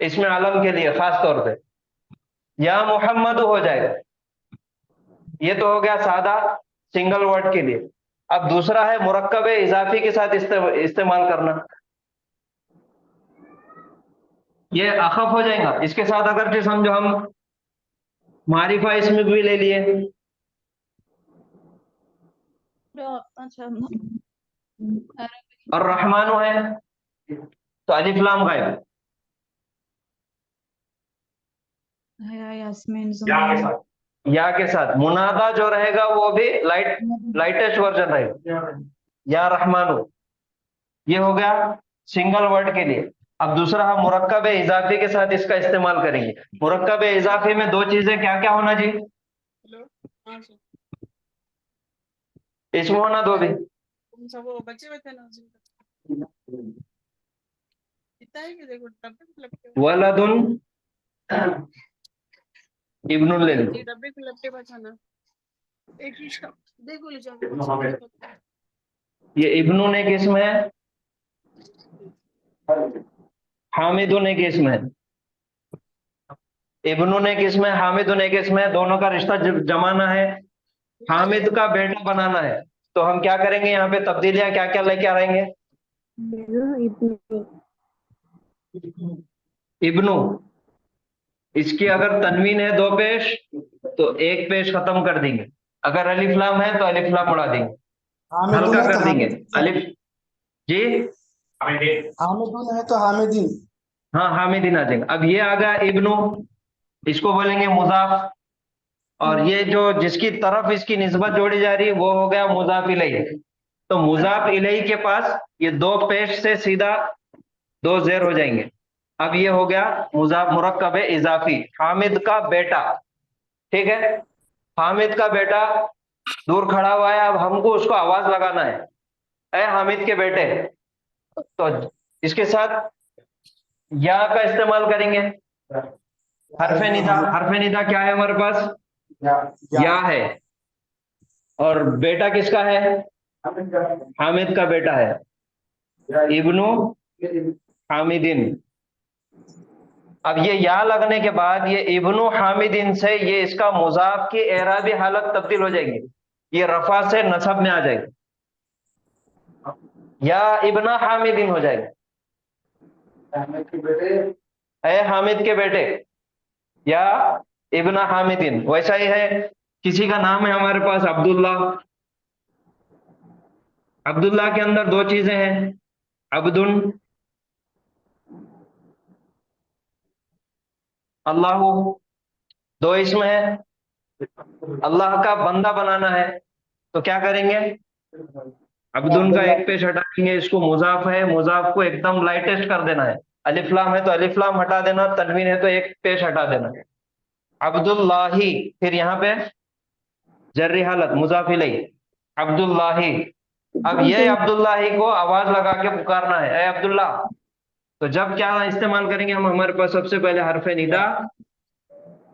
इसमें अलम के लिए खास तौर पे, या मोहम्मद हो जाएगा। ये तो हो गया सादा सिंगल वर्ड के लिए। अब दूसरा है मुरक्कब इजाफी के साथ इस्तेमाल करना। ये अखफ हो जाएगा इसके साथ, अगर जो समझो हम मारिफा इसमें भी ले लिए, और रहमानो है तो अलिफ लाम गायब। या के साथ मुनादा जो रहेगा वो भी लाइटेस्ट वर्जन रहेगा, या रहमानो। ये हो गया सिंगल वर्ड के लिए। अब दूसरा हम मुरक्कब इजाफी के साथ इसका इस्तेमाल करेंगे। मुरक्कब इजाफी में दो चीजें क्या क्या होना जी? इसमें होना दो भी, वलदुन इब्नुल ले लो। ये इब्नुन एक इसम है, हामिदुन एक इसम है, इब्नुन एक इसम है, हामिदुन एक इसम है, दोनों का रिश्ता जमाना है, हामिद का बेटा बनाना है। तो हम क्या करेंगे, यहाँ पे तब्दीलियां क्या क्या लेके आ रहेंगे? इब्नु, इसकी अगर तनवीन है 2 पेश तो 1 पेश खत्म कर देंगे, अगर अलिफ लाम है तो अलिफ लाम उड़ा देंगे, हामिदुन हल्का है तो कर देंगे हामिदीन। अलिफ। जी हामिदुन है तो हामिदीन। हाँ, हामिदीन आ जाएंगे। अब ये आ गया इब्नु, इसको बोलेंगे मुजाफ, और ये जो जिसकी तरफ इसकी निस्बत जोड़ी जा रही है वो हो गया मुजाफ इलैहि। तो मुजाफ इलैहि के पास ये 2 पेश से सीधा 2 जेर हो जाएंगे। अब ये हो गया मुजाफ मुरक्कब है इजाफी, हामिद का बेटा। ठीक है, हामिद का बेटा दूर खड़ा हुआ है, अब हमको उसको आवाज लगाना है, ए हामिद के बेटे। तो इसके साथ या का इस्तेमाल करेंगे, हरफे निदा। हरफे निदा क्या है हमारे पास? या है। और बेटा किसका है? हामिद का बेटा है, इब्नु हामिदिन। अब ये या लगने के बाद ये इब्नु हामिदिन से ये इसका मुजाफ की एराबी हालत तब्दील हो जाएगी, ये रफा से नसब में आ जाएगी, या इब्ना हामिदिन हो जाएगा, ए हामिद के बेटे, या इब्ना हामिदिन। वैसा ही है, किसी का नाम है हमारे पास अब्दुल्ला, अब्दुल्ला के अंदर 2 चीजें हैं, अब्दुन अल्लाहु, 2 इसम है, अल्लाह का बंदा बनाना है। तो क्या करेंगे, अब्दुन का 1 पेश हटा देंगे, इसको मुजाफ है, मुजाफ को एकदम लाइटेस्ट कर देना है, अलिफ लाम है तो अलिफ लाम हटा देना, तनवीन है तो 1 पेश हटा देना। अब्दुल्लाही, फिर यहाँ पे जर्री हालत मुजाफ इलैहि, अब्दुल्लाही। अब ये अब्दुल्लाही को आवाज लगा के पुकारना है, ए अब्दुल्ला। तो जब क्या इस्तेमाल करेंगे हम, हमारे पास सबसे पहले हरफे निदा,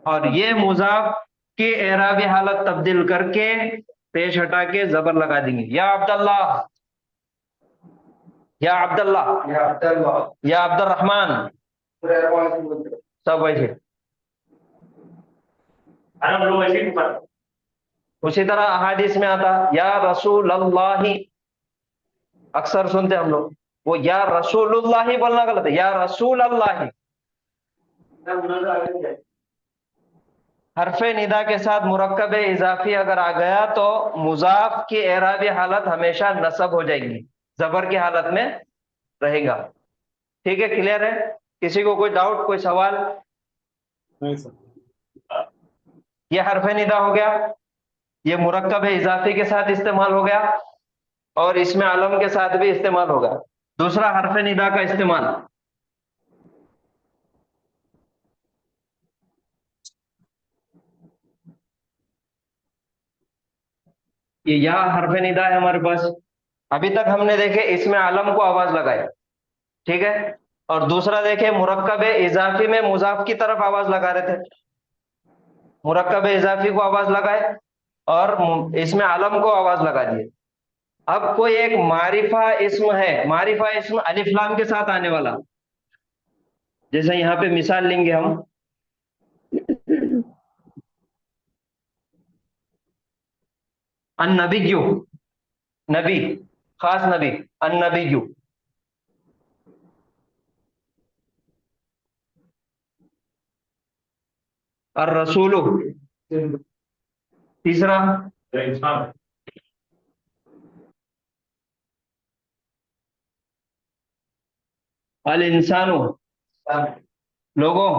और ये मुजाफ की एराबी हालत तब्दील करके पेश हटा के जबर लगा देंगे, या अब्दुल्ला, या अब्दुल्ला, या अब्दुर्रहमान, सब वैसे। उसी तरह अहादीस में आता या रसूलुल्लाही, अक्सर सुनते हम लोग, वो या रसूलुल्लाही बोलना गलत है, या रसूलुल्लाही। हरफे निदा के साथ मुरक्कब इजाफी अगर आ गया तो मुजाफ की एराबी हालत हमेशा नसब हो जाएगी, जबर की हालत में रहेगा। ठीक है, क्लियर है? किसी को कोई डाउट, कोई सवाल? नहीं सर। ये हरफे निदा हो गया, ये मुरक्कब इजाफी के साथ इस्तेमाल हो गया, और इसमें अलम के साथ भी इस्तेमाल होगा। दूसरा हरफे निदा का इस्तेमाल, ये या हरफे निदा है हमारे पास। अभी तक हमने देखे इसमें अलम को आवाज लगाई, ठीक है, और दूसरा देखे मुरक्कब इजाफी में मुजाफ की तरफ आवाज लगा रहे थे, मुरक्कब इजाफी को आवाज लगाए और इसमें अलम को आवाज लगा दिए। अब कोई एक मारिफा इस्म है, मारिफा इस्म अलिफ लाम के साथ आने वाला, जैसे यहाँ पे मिसाल लेंगे हम, अन्नबिय्यु, नबी, खास नबी, अन्नबिय्यु। और रसूलु, तीसरा अल इंसानु, लोगों,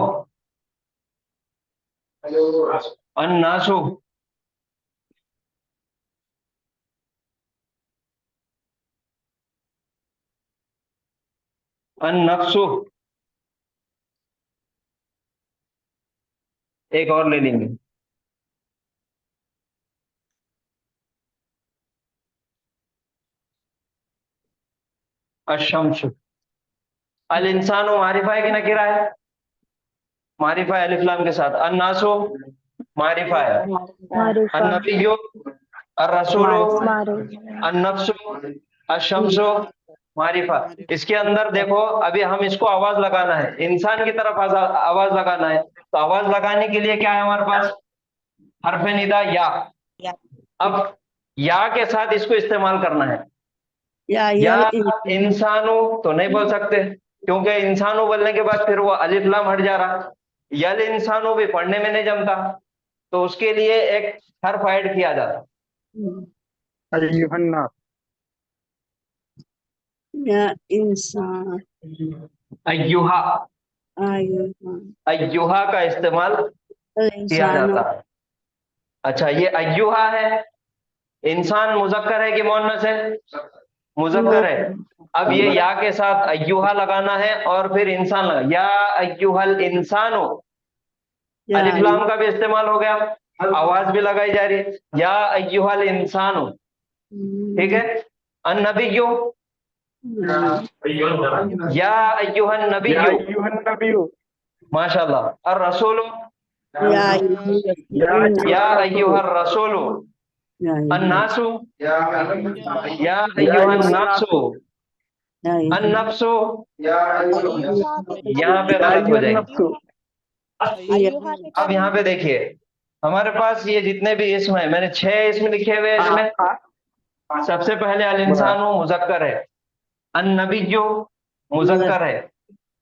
अन्नासु, अन्नफ्सु। एक और ले लेंगे, अशम्सु। अल इंसानु मारिफा है कि नकीरा है? मारिफा है अलिफ लाम के साथ। अन्नासु मारिफा है, अन्नबिय्यु, अर्रसूलु, अन्नफ्सु, अशम्सु, मारिफा। इसके अंदर देखो, अभी हम इसको आवाज लगाना है, इंसान की तरफ आवाज लगाना है, तो आवाज लगाने के लिए क्या है हमारे पास? हरफ निदा या। अब या के साथ इसको इस्तेमाल करना है। या या इंसान। इंसानो तो नहीं बोल सकते, क्योंकि इंसानो बोलने के बाद फिर वो अलिफ लाम हट जा रहा। यल इंसानो भी पढ़ने में नहीं जमता, तो उसके लिए एक हर्फ ऐड किया जाता। अय्युहन्नास। या इंसान। अय्युहा। अय्युहा। अय्युहा का इस्तेमाल किया इंसानो। जाता है। अच्छा, ये अय्युहा है, इंसान मुजक्कर है कि मुअन्नस है? मुजक्कर है। अब ये या के साथ अय्युहा लगाना है और फिर इंसान लगा, या अय्युहल इंसानो। अलिफ लाम का भी इस्तेमाल हो गया, आवाज भी लगाई जा रही है, या अय्युहल इंसानो। ठीक है। अन्नबिय्यु, या अय्युहन नबिय्यु। माशाल्लाह। और रसूलु, या अय्युहर रसूलु। अन्नासु, या अय्युहन नासु। अन्नफ्सु, यहाँ पे गलत हो जाएगी। अब यहाँ पे देखिए, हमारे पास ये जितने भी इसम है, मैंने 6 इसम लिखे हुए हैं इसमें। सबसे पहले अल इंसानु मुजक्कर है, अन नबिय्यु मुजक्कर है,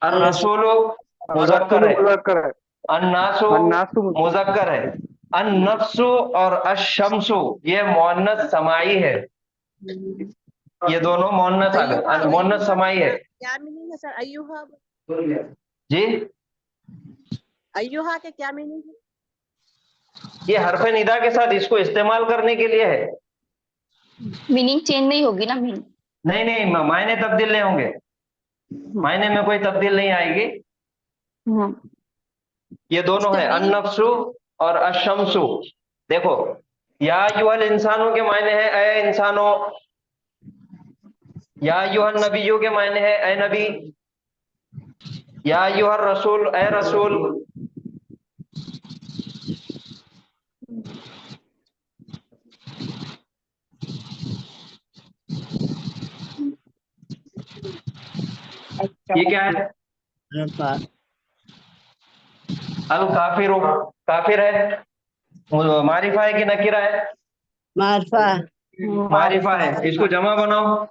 अर रसूलु मुजक्कर है, अन नासु मुजक्कर है, अन नफ्सु और अशम्सु ये मुअन्नस समाई है। ये दोनों मुअन्नस आ गए, मुअन्नस समाई है। क्या मीनिंग है सर अय्युहा? जी, अय्युहा के क्या मीनिंग है? ये हरफ निदा के साथ इसको इस्तेमाल करने के लिए है। मीनिंग चेंज नहीं होगी ना? मीनिंग नहीं नहीं, मायने तब्दील नहीं होंगे, मायने में कोई तब्दील नहीं आएगी। ये दोनों है, अन्नफ्सु और अशम्सु। देखो, या युहल इंसानों के मायने है ए इंसानो, या युहल नबियों के मायने है ए नबी, या युहल रसूल ए रसूल। ये क्या है? अल काफिर, काफिर है, मारिफा है कि नकीरा है? मारिफा। मारिफा है। इसको जमा बनाओ,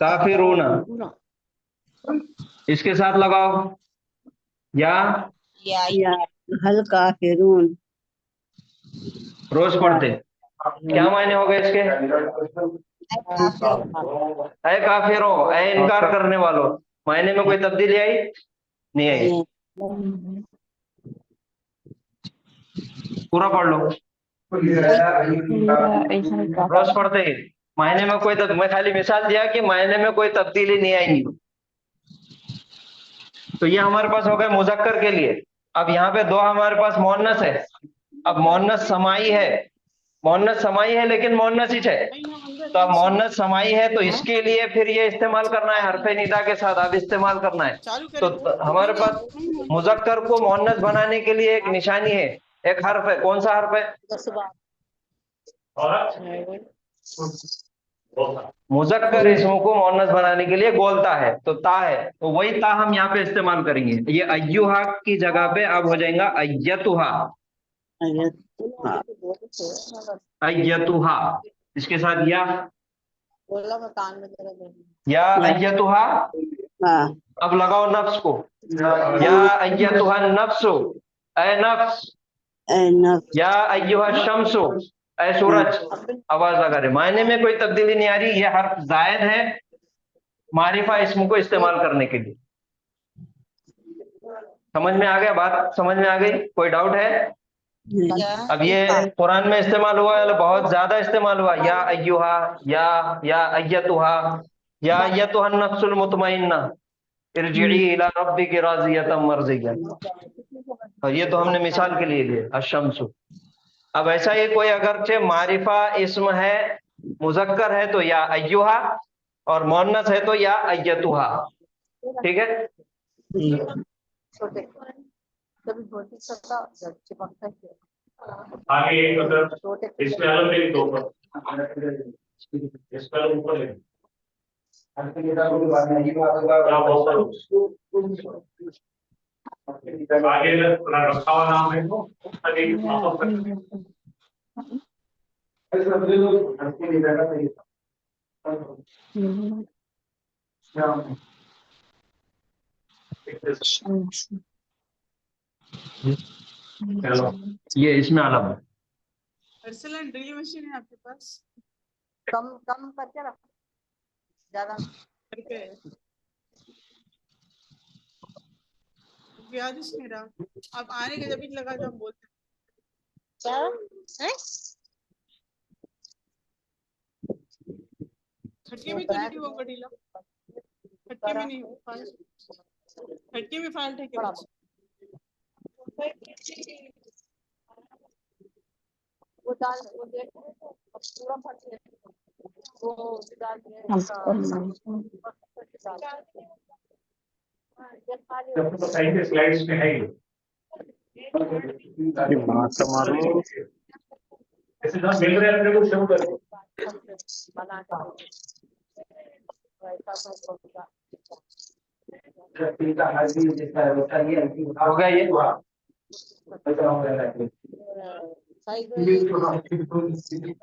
काफिरूना। इसके साथ लगाओ या हल काफिरून। रोज पढ़ते, क्या मायने हो गए इसके? ऐ काफिरों, ऐ इनकार करने वालों। मायने में कोई तब्दीली आई? नहीं आई। पूरा पढ़ लो, रोज पढ़ते ही मायने में कोई मैं खाली मिसाल दिया कि मायने में कोई तब्दीली नहीं आएगी। तो ये हमारे पास हो गए मुजक्कर के लिए। अब यहाँ पे दो हमारे पास मुअन्नस है। अब मुअन्नस समाई है, मुअन्नस समाई है लेकिन मुअन्नस ही है। तो अब मुअन्नस समाई है तो इसके लिए फिर ये इस्तेमाल करना है, हरफे निदा के साथ अब इस्तेमाल करना है। तो हमारे पास मुजक्कर को मुअन्नस बनाने के लिए एक निशानी है, एक हर्फ है। कौन सा हर्फ है? मुजक्कर इसमों को मुअन्नस बनाने के लिए गोलता है, तो ता है, तो वही ता हम यहाँ पे इस्तेमाल करेंगे। ये अय्युहा की जगह पे अब हो जाएगा अय्यतुहा। अय्यतुहा, इसके साथ या अय्यतुहा। अब लगाओ नफ्स को, या अय्यतुहा नफ्सु, ऐ नफ्स। या अय्युहा शम्सु, ऐ सूरज। आवाज लगा रहे, मायने में कोई तब्दीली नहीं आ रही। ये हर्फ जायद है मारिफा इसम को इस्तेमाल करने के लिए। समझ में आ गया? बात समझ में आ गई? कोई डाउट है? अब ये कुरान में इस्तेमाल हुआ है, बहुत ज्यादा इस्तेमाल हुआ। या अय्युहा, या अय्यतुहा, या अय्यतुहा नफ्सुल मुतमइन्ना इरजिई इला रब्बिकी राज़ियतम मर्ज़िया। और ये तो हमने मिसाल के लिए लिए अशम्सु। अब ऐसा ही कोई अगरचे मारिफा इसम है, मुजक्कर है तो या अय्युहा, और मुअन्नस है तो या अय्यतुहा। ठीक है? आगे इसमें अलग दो ये इसमें अलग है। अरसलन ड्रिल मशीन है आपके पास? कम कम करके रखो, ज्यादा करके याद ही नहीं रहा। आप आने के जब भी लगा जब बोलते क्या है? खटके में तो नहीं होगा ढीला, खटके में नहीं खटके में फाल्ट है क्या? वो दाल वो देख पूरा फट गया, वो दाल स्लाइड्स में है ऐसे जहाँ मिल रहे हैं अपने को शुरू करो। हो गया ये?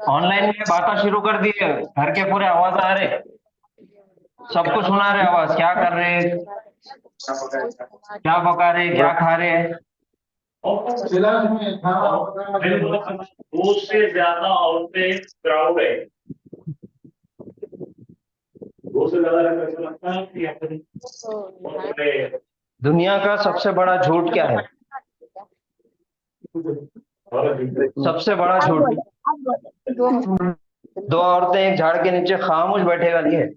ऑनलाइन में बातें शुरू कर दी है, घर के पूरे आवाज आ रहे, सबको सुना रहे आवाज, क्या कर रहे, क्या पका रहे, क्या खा रहे हैं। 2 से ज्यादा औरतें क्राउड है, 2 से ज्यादा ऐसा लगता है कि अपने दुनिया का सबसे बड़ा झूठ क्या है? सबसे बड़ा झूठ, 2 औरतें एक झाड़ के नीचे खामोश बैठे वाली है।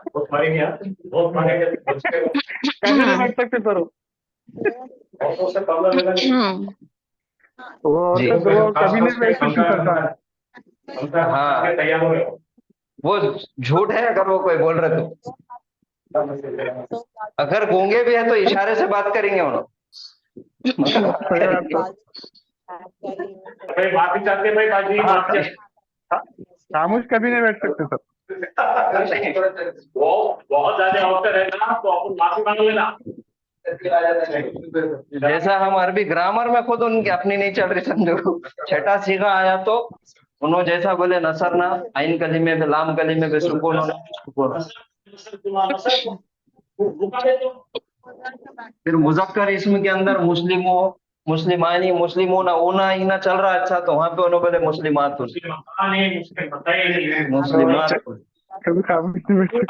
बहुत मारेंगे आप, बहुत मारेंगे। कैसे नहीं बैठ सकते सर? औरतों से कम लगेगा वो औरतें तो वो कभी नहीं बैठ सकती सर। हाँ, तैयार हो गए। वो झूठ है अगर वो कोई बोल रहे तो। अगर गूंगे भी है तो इशारे से बात करेंगे उन्होंने। भाई माफी चाहते हैं भाई, बाजी माफी। खामोश कभी नहीं बैठ सकते सर। वो बहुत ज्यादा अवसर है ना, तो अपन माफी मांग लेना। जैसा हम अरबी ग्रामर में खुद उनकी अपनी नहीं चल रही, समझो छठा सीखा आया तो उन्होंने जैसा बोले नसरना, आइन कलीमे में लाम कलीमे में सुकून फिर मुजक्कर इसम के अंदर मुस्लिमों, मुस्लिमानी, मुस्लिमोना, ऊना ईना चल रहा। अच्छा तो वहां पे उन्होंने बोले मुस्लिमात, मुस्लिमात। कभी खामोश नहीं बैठ सकते।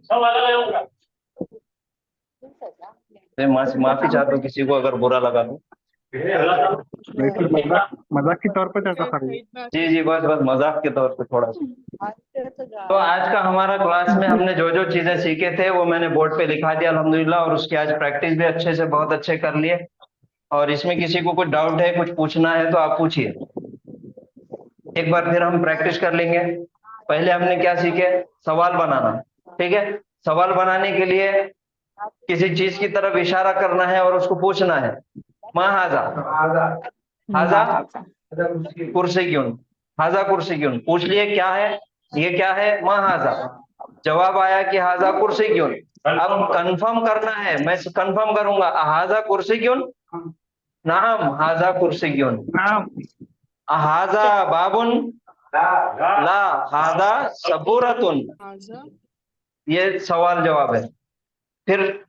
सब अलग अलग। माफी चाहता हूँ किसी को अगर बुरा लगा तो। मजाक के तौर पर चलता सर। जी जी, बस बस मजाक के तौर पे थोड़ा सा। तो आज का हमारा क्लास में हमने जो जो चीजें सीखे थे वो मैंने बोर्ड पे लिखा दिया अल्हम्दुलिल्लाह, और उसकी आज प्रैक्टिस भी अच्छे से बहुत अच्छे कर लिए। और इसमें किसी को कुछ डाउट है, कुछ पूछना है तो आप पूछिए। एक बार फिर हम प्रैक्टिस कर लेंगे। पहले हमने क्या सीखे? सवाल बनाना। ठीक है, सवाल बनाने के लिए किसी चीज की तरफ इशारा करना है और उसको पूछना है, माँ हाजा, हाजा कुर्सी क्यों, हाजा कुर्सी क्यों। पूछ लिए क्या है, ये क्या है, माँ हाजा। जवाब आया कि हाजा कुर्सी क्यों। अब कंफर्म करना है, मैं कंफर्म करूंगा, हाजा कुर्सी क्यों, नाम हाजा कुर्सी क्यों, हाजा बाबुन ला हाजा सबूरतुन। ये सवाल जवाब है। फिर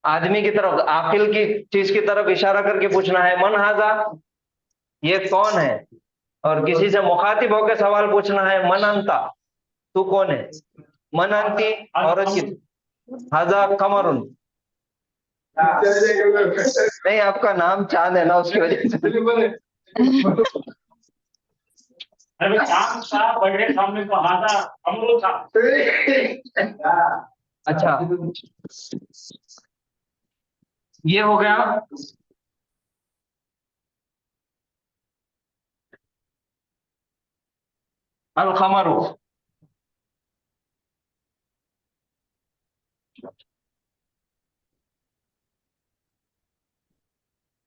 आदमी की तरफ, आकिल की चीज की तरफ इशारा करके पूछना है, मन हाजा, ये कौन है। और किसी से मुखातिब होकर सवाल पूछना है, मन अंता, तू कौन है। मन अंती औरत की, हाजा कमरुन, नहीं आपका नाम चांद है ना उसकी वजह से। अरे चांद था, बड़े सामने तो हाजा अमरूद था। अच्छा, ये हो गया अल खमरू।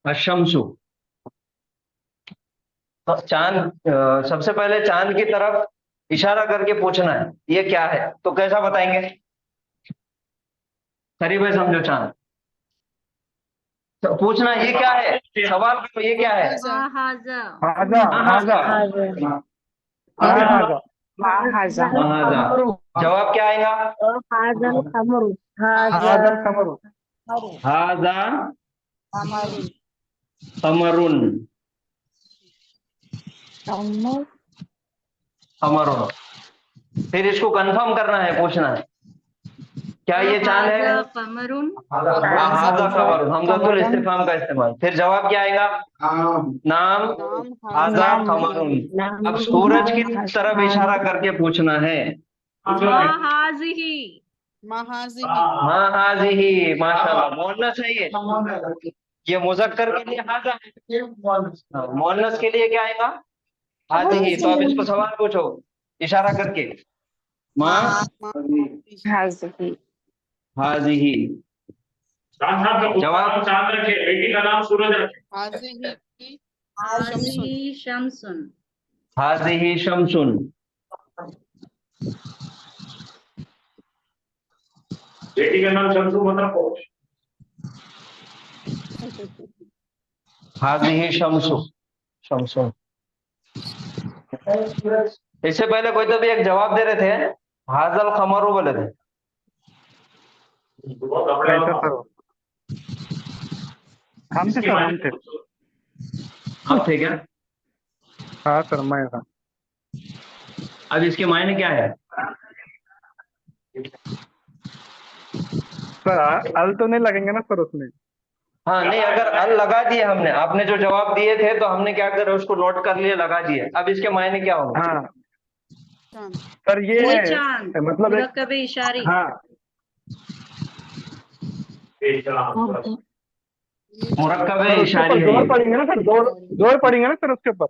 अशमसु, तो चांद सबसे पहले चांद की तरफ इशारा करके पूछना है ये क्या है, तो कैसा बताएंगे? करीब है समझो चांद, तो पूछना ये क्या है, सवाल करो ये क्या है। हाजा जवाब क्या आएगा? हाजा कमरुन। कमरुन। फिर इसको कंफर्म करना है, पूछना है क्या ये चांद है? कमरुन। हाजा कमरुन, हमजतुल इस्तिफाम का इस्तेमाल। फिर जवाब क्या आएगा? नाम हाजा कमरुन। अब सूरज की तरफ इशारा करके पूछना है। महाजिही। महाजिही, माशाल्लाह, मुअन्नस है ये मुज़क्कर के लिए हाजा है, मुअन्नस के लिए क्या आएगा? हाजिही। तो अब इसको सवाल पूछो इशारा करके। माँ हाजिही। जवाब चांद रखे, बेटी का नाम सूरज रखे। हाजिही शम्सुन। हाजिही शम्सुन। बेटी का नाम शम्सु मत रखो। हाजिही शम्सु। शम्सुन। इससे पहले कोई तो भी एक जवाब दे रहे थे, हाजल खमरू बोले थे। हम थे। आप थे क्या? हाँ सर, मैं था। अब इसके मायने क्या है? सर अल तो नहीं लगेंगे ना सर उसमें? हाँ नहीं, अगर अल लगा दिए हमने, आपने जो जवाब दिए थे तो हमने क्या करे, उसको नोट कर लिए, लगा दिए। अब इसके मायने क्या होंगे? हाँ सर, ये मतलब मुरक्कब इशारी। हाँ मुरक्कब इशारी है। जोर पड़ेंगे ना सर, जोर पड़ेंगे ना सर उसके ऊपर?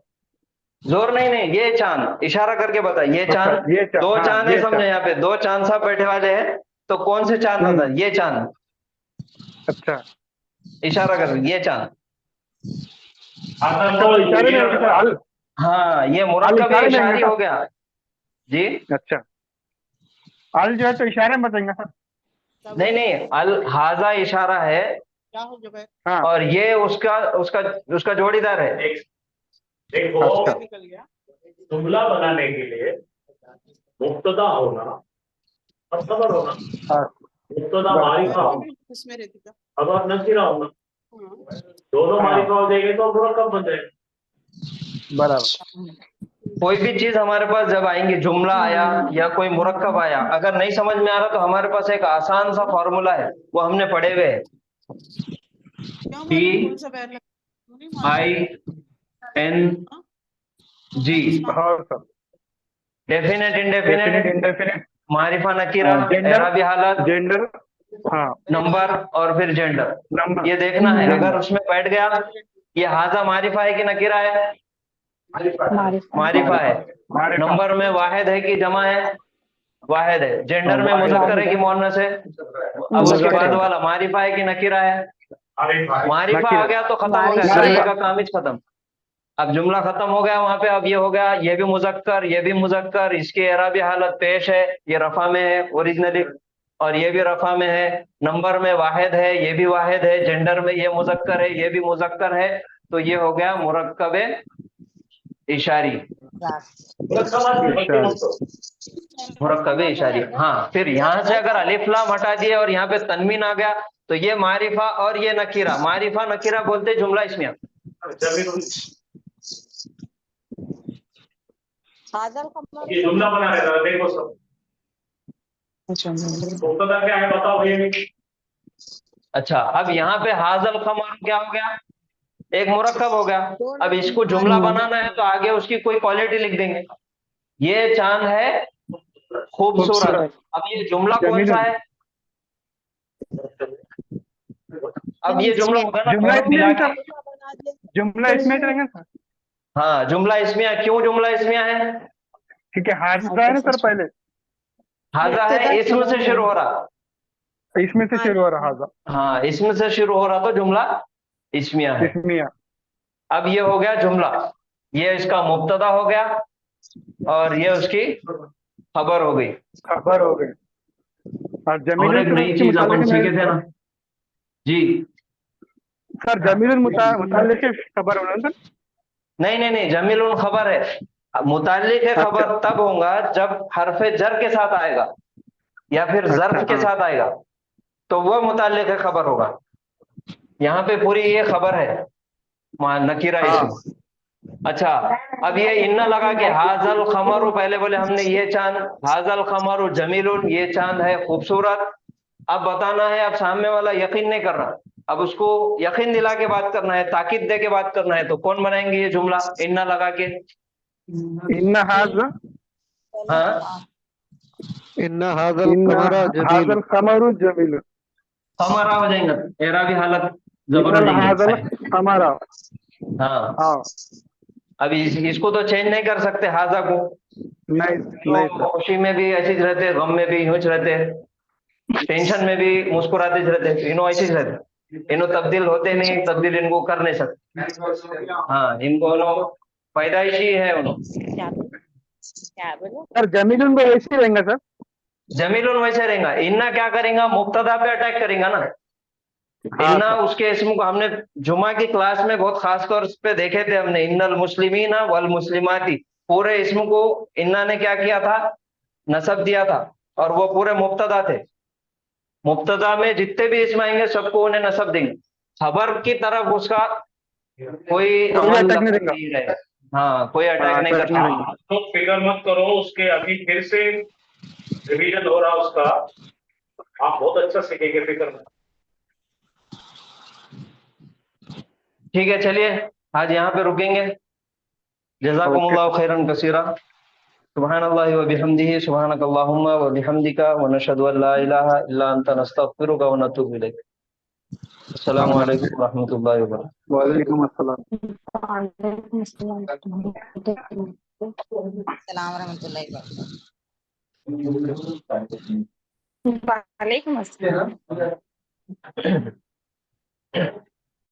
जोर नहीं, ये चांद इशारा करके बता, ये चांद, दो चांद है समझे, यहाँ पे दो चांद साहब बैठे वाले हैं, तो कौन से चांद होता है? ये चांद। अच्छा, इशारा कर, ये चांद। इशारे में अल। हाँ, ये मुरक्कब इशारी हो गया जी। अच्छा, अल जो है तो इशारे में बताएंगे सर? नहीं, अल हाजा इशारा है, क्या हो गया? हाँ, और ये उसका जोड़ीदार है। देखो, अच्छा। जुमला बनाने के लिए मुब्तदा होना और खबर होना। मुब्तदा मारिफा अगर नकीरा होना, दोनों मारिफा हो जाएंगे तो मुरक्कब बन जाएगा। बराबर। कोई भी चीज हमारे पास जब आएंगी, जुमला आया या कोई मुरक्कब आया, अगर नहीं समझ में आ रहा तो हमारे पास एक आसान सा फॉर्मूला है, वो हमने पढ़े हुए हैं। PING, डेफिनेट इंडेफिनेट, मारिफा नकीरा, एराबी हालत, जेंडर, हाँ, नंबर और फिर जेंडर। ये देखना है, अगर उसमें बैठ गया ये हाजा मारिफा है कि नकीरा है? मारिफा है। नंबर में वाहिद है कि जमा है? वाहिद है। जेंडर में मुज़क्कर है कि मुअन्नस है? अब उसके बाद वाला मारिफा है कि नकीरा है? मारिफा आ गया तो खत्म हो गया, जुमले का काम ही खत्म। अब जुमला खत्म हो गया वहां पे। अब ये हो गया, ये भी मुज़क्कर, ये भी मुज़क्कर, इसकी एराबी हालत पेश है, ये रफा में है ओरिजिनली, और ये भी रफा में है। नंबर में वाहिद है, ये भी वाहिद है। जेंडर में ये मुज़क्कर है, ये भी मुज़क्कर है। तो ये हो गया मुरक्कब इशारी। मुरक्कब इशारी। हाँ, फिर यहाँ से अगर अलिफ लाम हटा दिए और यहाँ पे तनवीन आ गया तो ये मारिफा और ये नकीरा। मारिफा नकीरा बोलते जुमला इस्मिया। ये जुमला बना रहे थे, देखो सब मुब्तदा क्या है बताओ भैया। अच्छा, अब यहाँ पे हाजल खमर क्या हो गया? एक मुरक्कब हो गया। अब इसको जुमला बनाना है तो आगे उसकी कोई क्वालिटी लिख देंगे। ये चांद है खूबसूरत। अब ये जुमला कौन सा है? अब ये जुमला होगा ना, जुमला इसमें चलेंगे सर? हाँ, जुमला इसमिया। क्यों जुमला इसमिया है? क्योंकि हाजा है ना सर, पहले हाजा है, इसमें से शुरू हो रहा, इसमें से शुरू हो रहा हाजा। हाँ, इसमें से शुरू हो रहा तो जुमला इसमिया है। इसमिया। अब ये हो गया जुमला। ये इसका मुब्तदा हो गया और ये उसकी खबर हो गई। खबर हो गई। और और जमील एक नई चीज अपन सीखे थे ना जी। सर जमील मुताल्लिक की खबर होना सर। नहीं, जमील खबर है। मुताल्लिक है खबर तब होगा जब हरफ जर के साथ आएगा या फिर ज़र्फ के साथ आएगा, तो वह मुताल्लिक है खबर होगा। यहाँ पे पूरी ये खबर है नकीरा इसम। अच्छा, अब ये इन्ना लगा के हाजल खमरु, पहले बोले हमने ये चांद, हाजल खमरु जमीलुन, ये चांद है खूबसूरत। अब बताना है, अब सामने वाला यकीन नहीं कर रहा, अब उसको यकीन दिला के बात करना है, ताकीद दे के बात करना है, तो कौन बनाएंगे ये जुमला इन्ना लगा के? इन्ना हाजा, हाँ, इन्ना हाजल कमरा जमील, कमरु जमील, हमारा हो जाएगा, एराबी हालत जबर हो हाजल जाएंगे। हमारा। हाँ, अब इसको तो चेंज नहीं कर सकते हाजा को। नहीं तो खुशी में भी ऐसे ही रहते, गम में भी यूं ही रहते, टेंशन में भी मुस्कुराते रहते, इन्हों ऐसे ही रहते, इन्हों तब्दील होते नहीं, तब्दील इनको कर नहीं सकते। हाँ, इनको पैदाइशी है उन्होंने। सर जमील तो ऐसे ही रहेंगे सर। जमीलुन वैसे रहेगा। इन्ना क्या करेगा, मुब्तदा पे अटैक करेगा ना। इन्ना उसके इसम को हमने जुमा की क्लास में बहुत खास तौर पे देखे थे हमने, इन्नल मुस्लिमीना वल मुस्लिमाती, पूरे इसम को इन्ना ने क्या किया था, नसब दिया था, और वो पूरे मुब्तदा थे। मुब्तदा में जितने भी इसम आएंगे सबको उन्हें नसब देंगे, खबर की तरफ उसका कोई अमल नहीं रहेगा। हाँ, कोई अटैक नहीं करना। तो फिक्र मत करो, उसके अभी फिर से रिवीजन हो रहा उसका, आप बहुत अच्छा सीखेंगे, फिक्र मत। ठीक है, चलिए आज यहाँ पे रुकेंगे। जज़ाकुमुल्लाहु खैरन कसीरा। सुब्हानल्लाहि व बिहम्दिही, सुब्हानकल्लाहुम्मा व बिहम्दिका, व नशहदु अन ला इलाहा इल्ला अंता नस्तगफिरुका व नतूबु इलैक। अस्सलामु अलैकुम व रहमतुल्लाहि व बरकातुहू। वालेकुम अस्सलाम। सलाम रहमतुल्लाहि व बरकातहू। वालेकुम अस्सलाम।